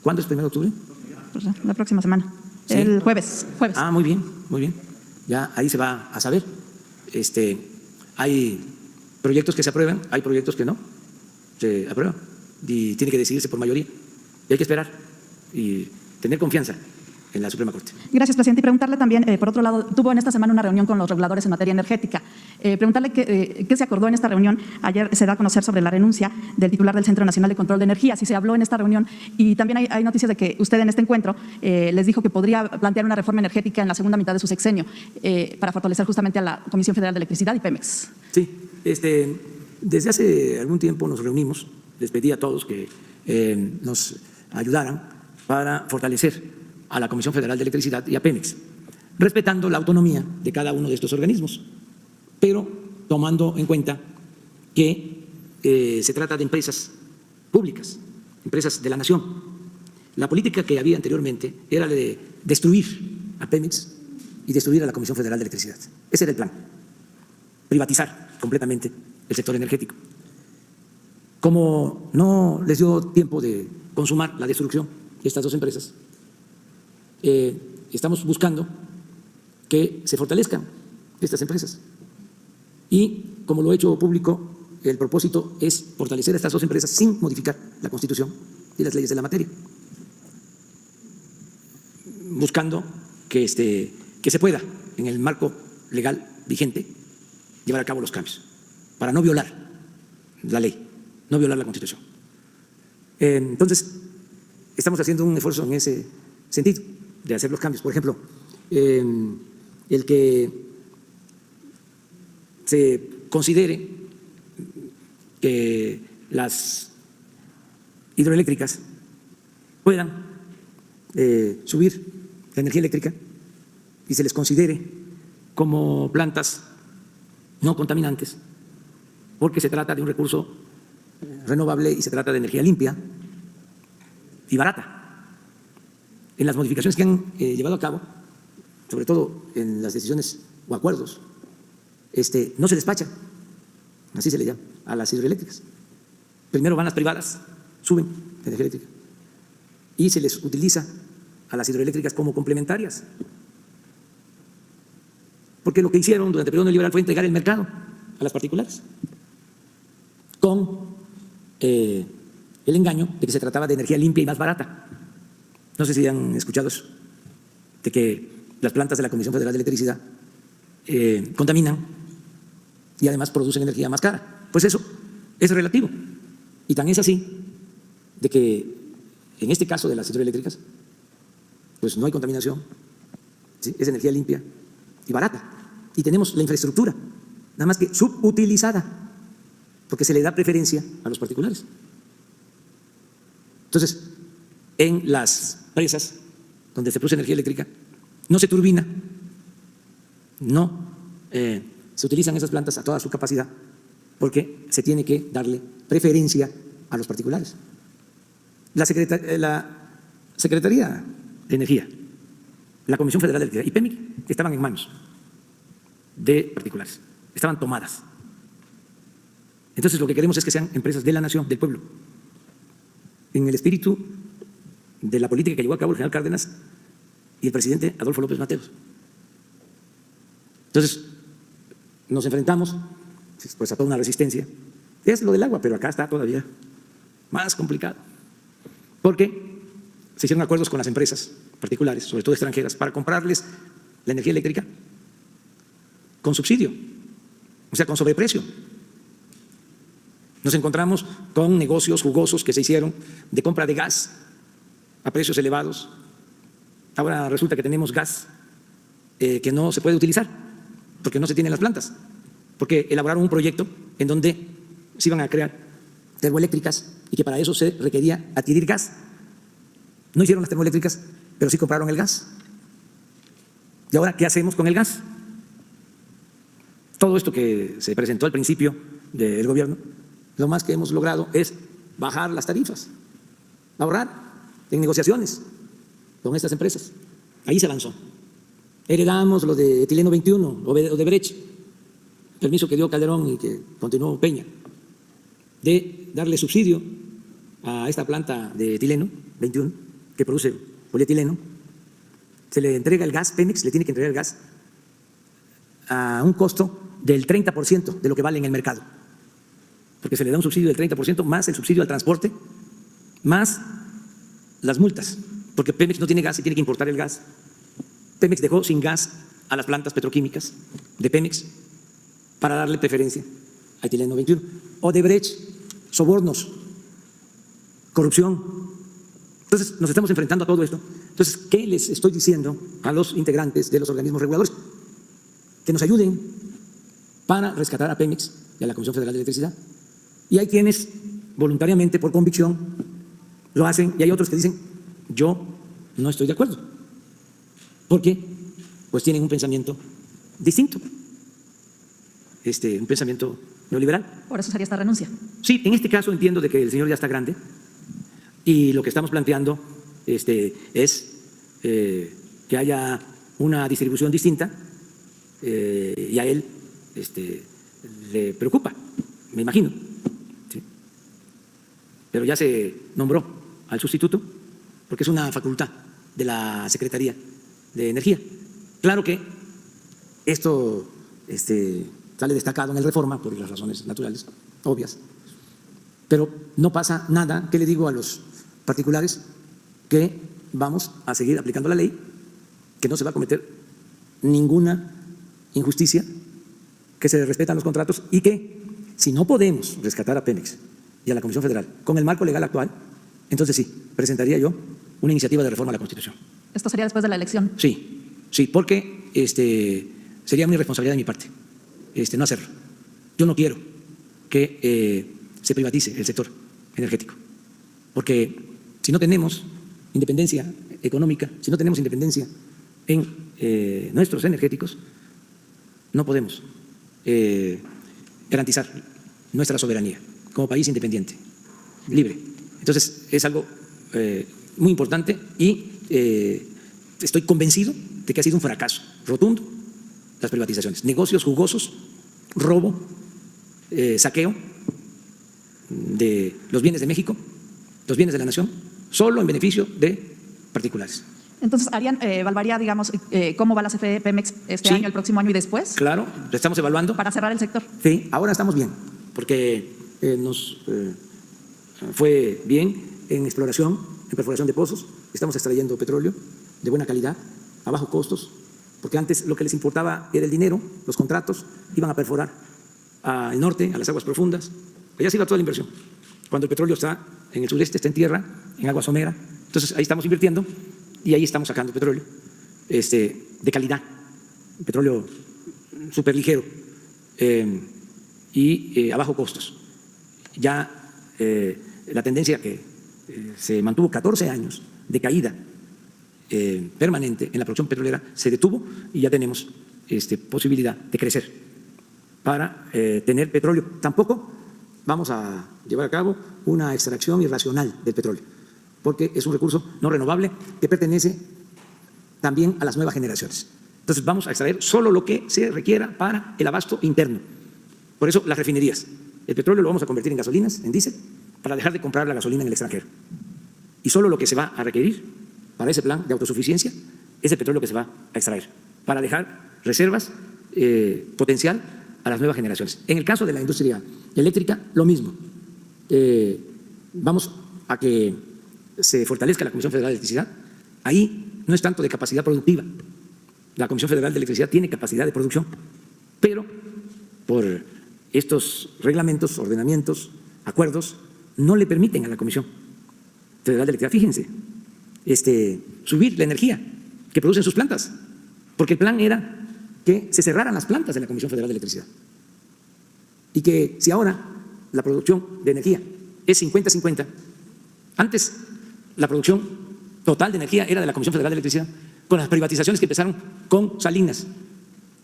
¿Cuándo es 1 de octubre? Pues la próxima semana. ¿Sí? El jueves. Ah, muy bien, muy bien. Ya ahí se va a saber. Hay proyectos que se aprueban, hay proyectos que no se aprueban y tiene que decidirse por mayoría. Y hay que esperar y tener confianza en la Suprema Corte. Gracias, presidente. Y preguntarle también, por otro lado, tuvo en esta semana una reunión con los reguladores en materia energética. Preguntarle qué se acordó en esta reunión. Ayer se da a conocer sobre la renuncia del titular del Centro Nacional de Control de Energía. Si se habló en esta reunión, y también hay noticias de que usted en este encuentro les dijo que podría plantear una reforma energética en la segunda mitad de su sexenio para fortalecer justamente a la Comisión Federal de Electricidad y Pemex. Sí, desde hace algún tiempo nos reunimos, les pedí a todos que nos ayudaran para fortalecer a la Comisión Federal de Electricidad y a Pemex, respetando la autonomía de cada uno de estos organismos, pero tomando en cuenta que se trata de empresas públicas, empresas de la nación, La política que había anteriormente era la de destruir a Pemex y destruir a la Comisión Federal de Electricidad. Ese era el plan, privatizar completamente el sector energético. Como no les dio tiempo de consumar la destrucción de estas dos empresas, estamos buscando que se fortalezcan estas empresas. Y como lo he hecho público, el propósito es fortalecer a estas dos empresas sin modificar la Constitución y las leyes de la materia, buscando que se pueda, en el marco legal vigente, llevar a cabo los cambios, para no violar la ley, no violar la Constitución. Entonces, estamos haciendo un esfuerzo en ese sentido, de hacer los cambios. Por ejemplo, el que se considere que las hidroeléctricas puedan subir la energía eléctrica y se les considere como plantas no contaminantes, porque se trata de un recurso renovable y se trata de energía limpia y barata. En las modificaciones que han llevado a cabo, sobre todo en las decisiones o acuerdos, no se despacha, así se le llama, a las hidroeléctricas. Primero van las privadas, suben la energía eléctrica y se les utiliza a las hidroeléctricas como complementarias. Porque lo que hicieron durante el periodo neoliberal fue entregar el mercado a las particulares, con el engaño de que se trataba de energía limpia y más barata. No sé si han escuchado eso, de que las plantas de la Comisión Federal de Electricidad contaminan y además producen energía más cara. Pues eso es relativo. Y tan es así de que en este caso de las hidroeléctricas, pues no hay contaminación, ¿sí? Es energía limpia y barata. Y tenemos la infraestructura, nada más que subutilizada, porque se le da preferencia a los particulares. Entonces, en las presas donde se produce energía eléctrica, no se turbina, no se utilizan esas plantas a toda su capacidad, porque se tiene que darle preferencia a los particulares. La Secretaría de Energía, la Comisión Federal de Electricidad y PEMEC estaban en manos de particulares, estaban tomadas. Entonces, lo que queremos es que sean empresas de la nación, del pueblo, en el espíritu de la política que llevó a cabo el general Cárdenas y el presidente Adolfo López Mateos. Entonces, nos enfrentamos pues a toda una resistencia. Es lo del agua, pero acá está todavía más complicado, porque se hicieron acuerdos con las empresas particulares, sobre todo extranjeras, para comprarles la energía eléctrica con subsidio, o sea, con sobreprecio. Nos encontramos con negocios jugosos que se hicieron de compra de gas a precios elevados. Ahora resulta que tenemos gas que no se puede utilizar porque no se tienen las plantas, porque elaboraron un proyecto en donde se iban a crear termoeléctricas y que para eso se requería adquirir gas. No hicieron las termoeléctricas, pero sí compraron el gas. ¿Y ahora qué hacemos con el gas? Todo esto que se presentó al principio del gobierno, lo más que hemos logrado es bajar las tarifas, ahorrar en negociaciones con estas empresas. Ahí se avanzó. Heredamos lo de Etileno 21, Odebrecht, permiso que dio Calderón y que continuó Peña, de darle subsidio a esta planta de etileno 21 que produce polietileno. Se le entrega el gas, Pemex le tiene que entregar el gas a un costo del 30% de lo que vale en el mercado, porque se le da un subsidio del 30% más el subsidio al transporte, más las multas, porque Pemex no tiene gas y tiene que importar el gas. Pemex dejó sin gas a las plantas petroquímicas de Pemex para darle preferencia a Etileno 21. Odebrecht, sobornos, corrupción. Entonces, nos estamos enfrentando a todo esto. Entonces, ¿qué les estoy diciendo a los integrantes de los organismos reguladores? Que nos ayuden para rescatar a Pemex y a la Comisión Federal de Electricidad. Y hay quienes voluntariamente, por convicción, lo hacen, y hay otros que dicen, yo no estoy de acuerdo, porque pues tienen un pensamiento distinto, un pensamiento neoliberal. Por eso sería esta renuncia. Sí, en este caso entiendo de que el señor ya está grande y lo que estamos planteando es que haya una distribución distinta y a él le preocupa, me imagino. ¿Sí? Pero ya se nombró al sustituto porque es una facultad de la Secretaría de Energía. Claro que esto sale destacado en el Reforma por las razones naturales, obvias, pero no pasa nada. ¿Qué le digo a los particulares? Que vamos a seguir aplicando la ley, que no se va a cometer ninguna injusticia, que se respetan los contratos y que si no podemos rescatar a Pemex y a la Comisión Federal con el marco legal actual, entonces sí, presentaría yo una iniciativa de reforma a la Constitución. ¿Esto sería después de la elección? Sí, porque sería una irresponsabilidad de mi parte no hacerlo. Yo no quiero que se privatice el sector energético, porque si no tenemos independencia económica, si no tenemos independencia en nuestros energéticos, no podemos garantizar nuestra soberanía como país independiente, libre. Entonces, es algo muy importante y estoy convencido de que ha sido un fracaso rotundo las privatizaciones. Negocios jugosos, robo, saqueo de los bienes de México, los bienes de la nación, solo en beneficio de particulares. Entonces, evaluaría, digamos, cómo va la CFE Pemex este año, el próximo año y después. Claro, lo estamos evaluando. Para cerrar el sector. Sí, ahora estamos bien, porque nos fue bien en exploración, en perforación de pozos. Estamos extrayendo petróleo de buena calidad, a bajos costos, porque antes lo que les importaba era el dinero, los contratos, iban a perforar al norte, a las aguas profundas. Allá se iba toda la inversión. Cuando el petróleo está en el sureste, está en tierra, en agua somera. Entonces, ahí estamos invirtiendo y ahí estamos sacando petróleo de calidad, petróleo súper ligero y a bajo costos. Ya la tendencia que se mantuvo 14 años de caída permanente en la producción petrolera se detuvo y ya tenemos posibilidad de crecer para tener petróleo. Tampoco vamos a llevar a cabo una extracción irracional del petróleo, porque es un recurso no renovable que pertenece también a las nuevas generaciones. Entonces vamos a extraer solo lo que se requiera para el abasto interno. Por eso las refinerías, el petróleo lo vamos a convertir en gasolinas, en diésel, para dejar de comprar la gasolina en el extranjero. Y solo lo que se va a requerir para ese plan de autosuficiencia es el petróleo que se va a extraer, para dejar reservas, potencial a las nuevas generaciones. En el caso de la industria eléctrica, lo mismo. Vamos a que se fortalezca la Comisión Federal de Electricidad. Ahí no es tanto de capacidad productiva. La Comisión Federal de Electricidad tiene capacidad de producción, pero por estos reglamentos, ordenamientos, acuerdos, no le permiten a la Comisión Federal de Electricidad, fíjense, subir la energía que producen sus plantas, porque el plan era que se cerraran las plantas de la Comisión Federal de Electricidad y que si ahora la producción de energía es 50-50, antes la producción total de energía era de la Comisión Federal de Electricidad, con las privatizaciones que empezaron con Salinas,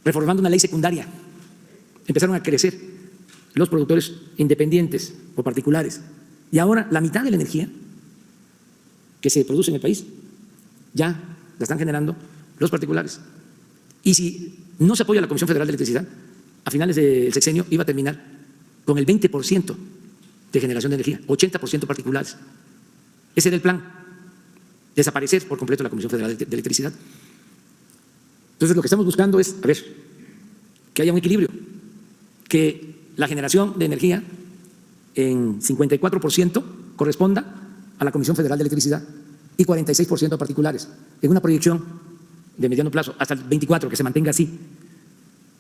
reformando una ley secundaria, empezaron a crecer los productores independientes o particulares, y ahora la mitad de la energía que se produce en el país ya la están generando los particulares. Y si no se apoya a la Comisión Federal de Electricidad, a finales del sexenio iba a terminar con el 20% de generación de energía, 80% particulares. Ese era el plan, desaparecer por completo la Comisión Federal de Electricidad. Entonces lo que estamos buscando es, a ver, que haya un equilibrio, que la generación de energía en 54% corresponda a la Comisión Federal de Electricidad y 46% a particulares, en una proyección de mediano plazo, hasta el 24, que se mantenga así,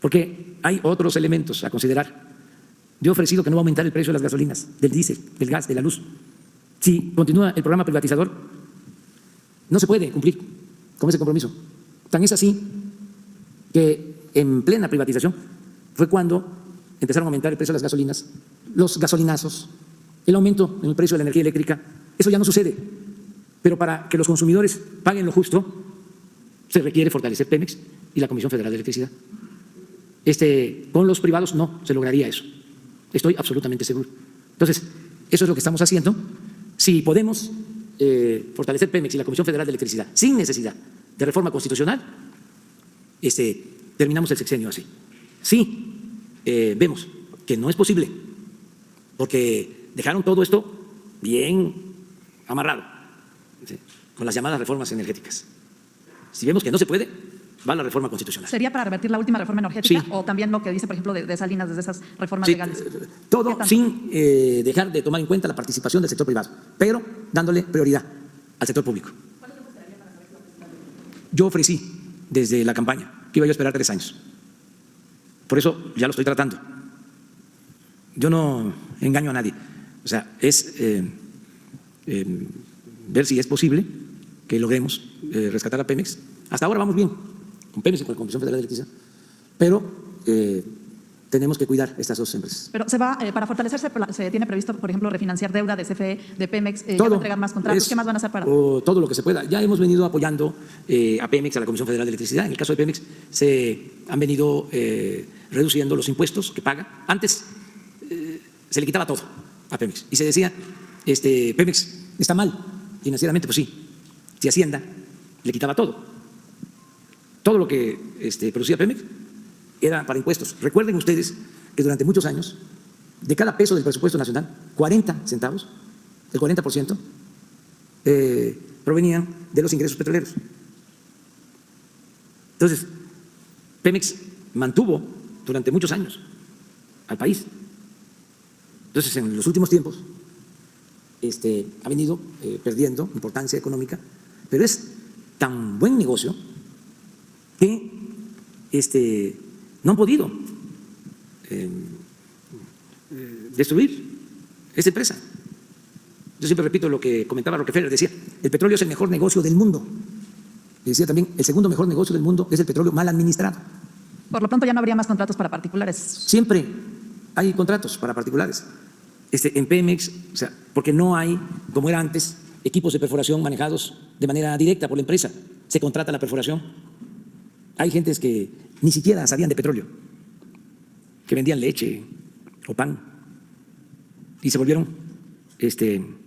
porque hay otros elementos a considerar. Yo he ofrecido que no va a aumentar el precio de las gasolinas, del diésel, del gas, de la luz. Si continúa el programa privatizador, no se puede cumplir con ese compromiso. Tan es así que en plena privatización fue cuando empezaron a aumentar el precio de las gasolinas, los gasolinazos, el aumento en el precio de la energía eléctrica. Eso ya no sucede, pero para que los consumidores paguen lo justo, se requiere fortalecer Pemex y la Comisión Federal de Electricidad. Con los privados no se lograría eso, estoy absolutamente seguro. Entonces, eso es lo que estamos haciendo. Si podemos fortalecer Pemex y la Comisión Federal de Electricidad sin necesidad de reforma constitucional, terminamos el sexenio así. Sí, vemos que no es posible, porque dejaron todo esto bien amarrado, ¿sí?, con las llamadas reformas energéticas. Si vemos que no se puede, va la reforma constitucional. ¿Sería para revertir la última reforma energética? Sí. O también lo que dice, por ejemplo, de Salinas, desde esas reformas Sí, legales? todo ¿Qué tanto? sin dejar de tomar en cuenta la participación del sector privado, pero dándole prioridad al sector público. Yo ofrecí desde la campaña que iba yo a esperar 3 años. Por eso ya lo estoy tratando. Yo no engaño a nadie. O sea, es ver si es posible que logremos rescatar a Pemex. Hasta ahora vamos bien con Pemex y con la Comisión Federal de Electricidad, pero tenemos que cuidar estas dos empresas. Pero se va, para fortalecerse, se tiene previsto, por ejemplo, refinanciar deuda de CFE, de Pemex, ya no entregar más contratos. ¿Qué más van a hacer para...? Todo lo que se pueda. Ya hemos venido apoyando a Pemex, a la Comisión Federal de Electricidad. En el caso de Pemex se han venido reduciendo los impuestos que paga. Antes se le quitaba todo a Pemex y se decía, Pemex está mal financieramente. Pues sí, si Hacienda le quitaba todo. Todo lo que producía Pemex era para impuestos. Recuerden ustedes que durante muchos años, de cada peso del presupuesto nacional, 40 centavos, el 40%, provenían de los ingresos petroleros. Entonces, Pemex mantuvo durante muchos años al país. Entonces, en los últimos tiempos, ha venido perdiendo importancia económica, pero es tan buen negocio que no han podido destruir esta empresa. Yo siempre repito lo que comentaba Rockefeller, decía, el petróleo es el mejor negocio del mundo. Y decía también, el segundo mejor negocio del mundo es el petróleo mal administrado. Por lo pronto ya no habría más contratos para particulares. Siempre hay contratos para particulares. En Pemex, o sea, porque no hay, como era antes, equipos de perforación manejados de manera directa por la empresa. Se contrata la perforación. Hay gentes que ni siquiera sabían de petróleo, que vendían leche o pan y se volvieron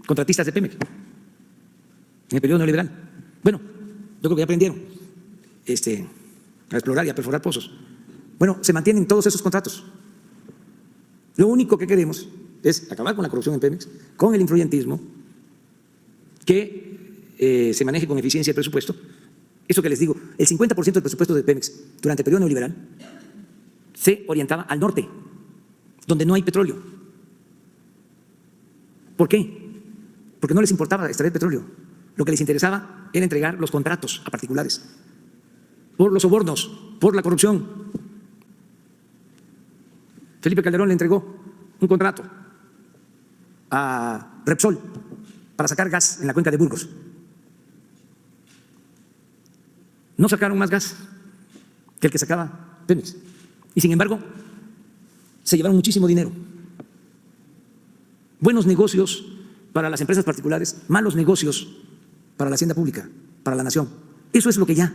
contratistas de Pemex en el periodo neoliberal. Bueno, yo creo que ya aprendieron a explorar y a perforar pozos. Bueno, se mantienen todos esos contratos. Lo único que queremos es acabar con la corrupción en Pemex, con el influyentismo, que se maneje con eficiencia el presupuesto. Eso que les digo, el 50% del presupuesto de Pemex durante el periodo neoliberal se orientaba al norte, donde no hay petróleo. ¿Por qué? Porque no les importaba extraer petróleo. Lo que les interesaba era entregar los contratos a particulares, por los sobornos, por la corrupción. Felipe Calderón le entregó un contrato a Repsol para sacar gas en la cuenca de Burgos. No sacaron más gas que el que sacaba Pemex. Y sin embargo, se llevaron muchísimo dinero. Buenos negocios para las empresas particulares, malos negocios para la hacienda pública, para la nación. Eso es lo que ya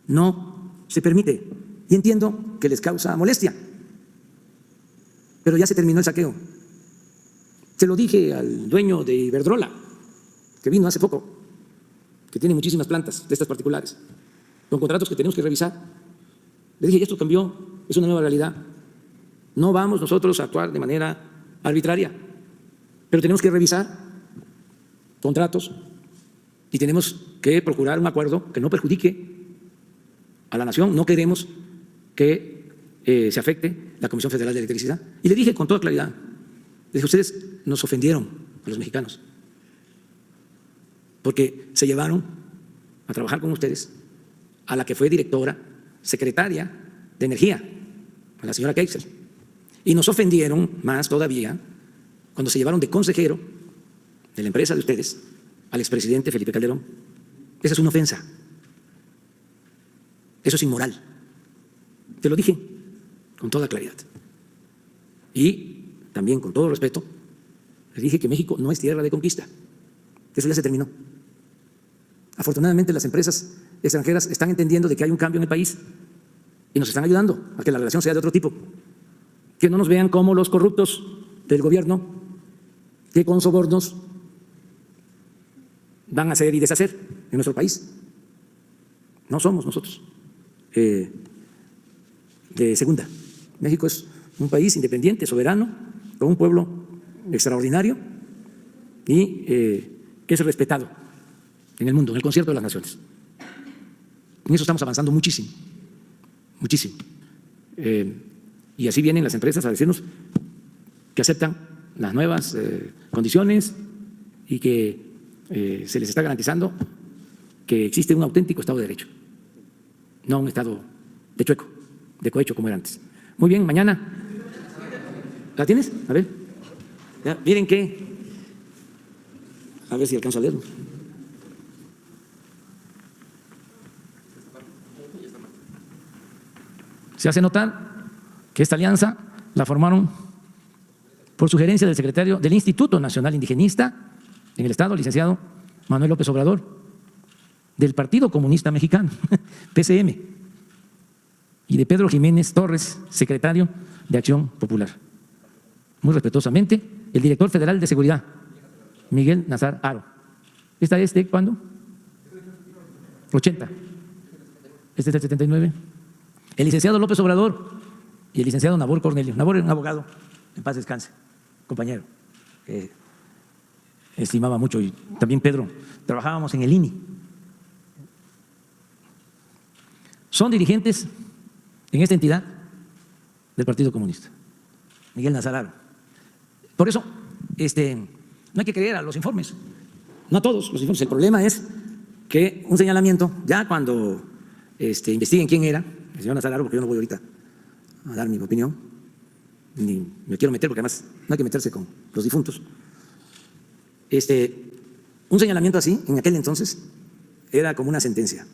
no se permite. Y entiendo que les causa molestia, pero ya se terminó el saqueo. Se lo dije al dueño de Iberdrola, que vino hace poco, que tiene muchísimas plantas de estas particulares, con contratos que tenemos que revisar. Le dije, esto cambió, es una nueva realidad. No vamos nosotros a actuar de manera arbitraria, pero tenemos que revisar contratos y tenemos que procurar un acuerdo que no perjudique a la nación. No queremos que se afecte la Comisión Federal de Electricidad. Y le dije con toda claridad, le dije, ustedes nos ofendieron a los mexicanos porque se llevaron a trabajar con ustedes a la que fue directora, secretaria de Energía, a la señora Keixel. Y nos ofendieron más todavía cuando se llevaron de consejero de la empresa de ustedes al expresidente Felipe Calderón. Esa es una ofensa. Eso es inmoral. Te lo dije con toda claridad. Y también con todo respeto, les dije que México no es tierra de conquista. Eso ya se terminó. Afortunadamente las empresas extranjeras están entendiendo de que hay un cambio en el país y nos están ayudando a que la relación sea de otro tipo. Que no nos vean como los corruptos del gobierno, que con sobornos van a hacer y deshacer en nuestro país. No somos nosotros de segunda. México es un país independiente, soberano, con un pueblo extraordinario y que es respetado en el mundo, en el concierto de las naciones. En eso estamos avanzando muchísimo, muchísimo. Y así vienen las empresas a decirnos que aceptan las nuevas condiciones y que se les está garantizando que existe un auténtico Estado de Derecho, no un Estado de chueco, de cohecho como era antes. Muy bien, mañana. ¿La tienes? A ver. Ya, miren que. A ver si alcanzo a leerlo. Se hace notar que esta alianza la formaron por sugerencia del secretario del Instituto Nacional Indigenista en el Estado, licenciado Manuel López Obrador, del Partido Comunista Mexicano, PCM, y de Pedro Jiménez Torres, secretario de Acción Popular. Muy respetuosamente, el director federal de Seguridad, Miguel Nazar Haro. ¿Esta es de cuándo? 80. Este es del 79. El licenciado López Obrador y el licenciado Nabor Cornelio. Nabor era un abogado, en paz descanse, compañero, que estimaba mucho, y también Pedro. Trabajábamos en el INI. Son dirigentes en esta entidad del Partido Comunista. Miguel Nazar Haro. Por eso, no hay que creer a los informes, no a todos los informes. El problema es que un señalamiento, ya cuando investiguen quién era el señor Nazar Haro, porque yo no voy ahorita a dar mi opinión, ni me quiero meter, porque además no hay que meterse con los difuntos. Un señalamiento así, en aquel entonces, era como una sentencia.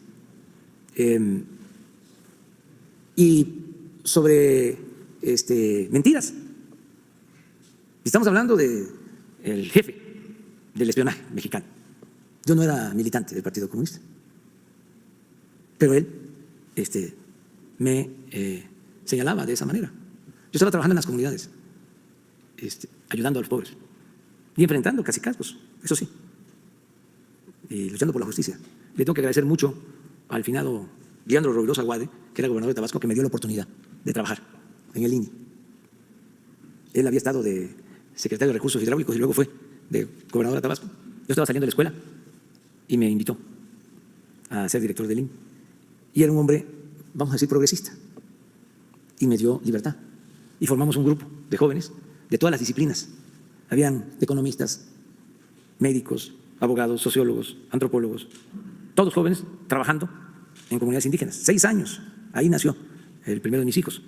Y sobre mentiras. Estamos hablando del jefe del espionaje mexicano. Yo no era militante del Partido Comunista, pero él me señalaba de esa manera. Yo estaba trabajando en las comunidades, ayudando a los pobres y enfrentando cacicazgos, eso sí, y luchando por la justicia. Le tengo que agradecer mucho al finado Leandro Rubirosa Guade, que era gobernador de Tabasco, que me dio la oportunidad de trabajar en el INI. Él había estado de secretario de Recursos Hidráulicos y luego fue de gobernador de Tabasco. Yo estaba saliendo de la escuela y me invitó a ser director del INI. Y era un hombre, vamos a decir, progresista. Y me dio libertad. Y formamos un grupo de jóvenes de todas las disciplinas. Habían economistas, médicos, abogados, sociólogos, antropólogos, todos jóvenes trabajando en comunidades indígenas. 6 años, ahí nació el primero de mis hijos.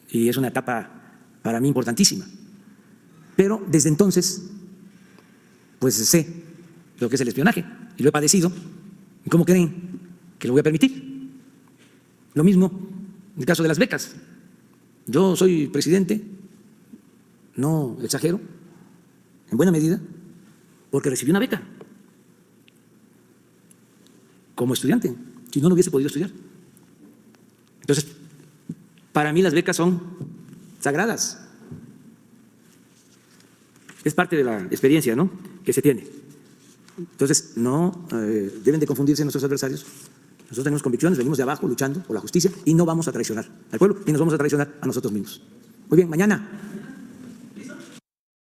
Y es una etapa para mí importantísima. Pero desde entonces, pues sé lo que es el espionaje y lo he padecido. ¿Y cómo creen que lo voy a permitir? Lo mismo en el caso de las becas. Yo soy presidente, no exagero, en buena medida, porque recibí una beca como estudiante, si no, no hubiese podido estudiar. Entonces, para mí las becas son sagradas. Es parte de la experiencia, ¿no?, que se tiene. Entonces, no deben de confundirse nuestros adversarios. Nosotros tenemos convicciones, venimos de abajo luchando por la justicia y no vamos a traicionar al pueblo ni nos vamos a traicionar a nosotros mismos. Muy bien, mañana.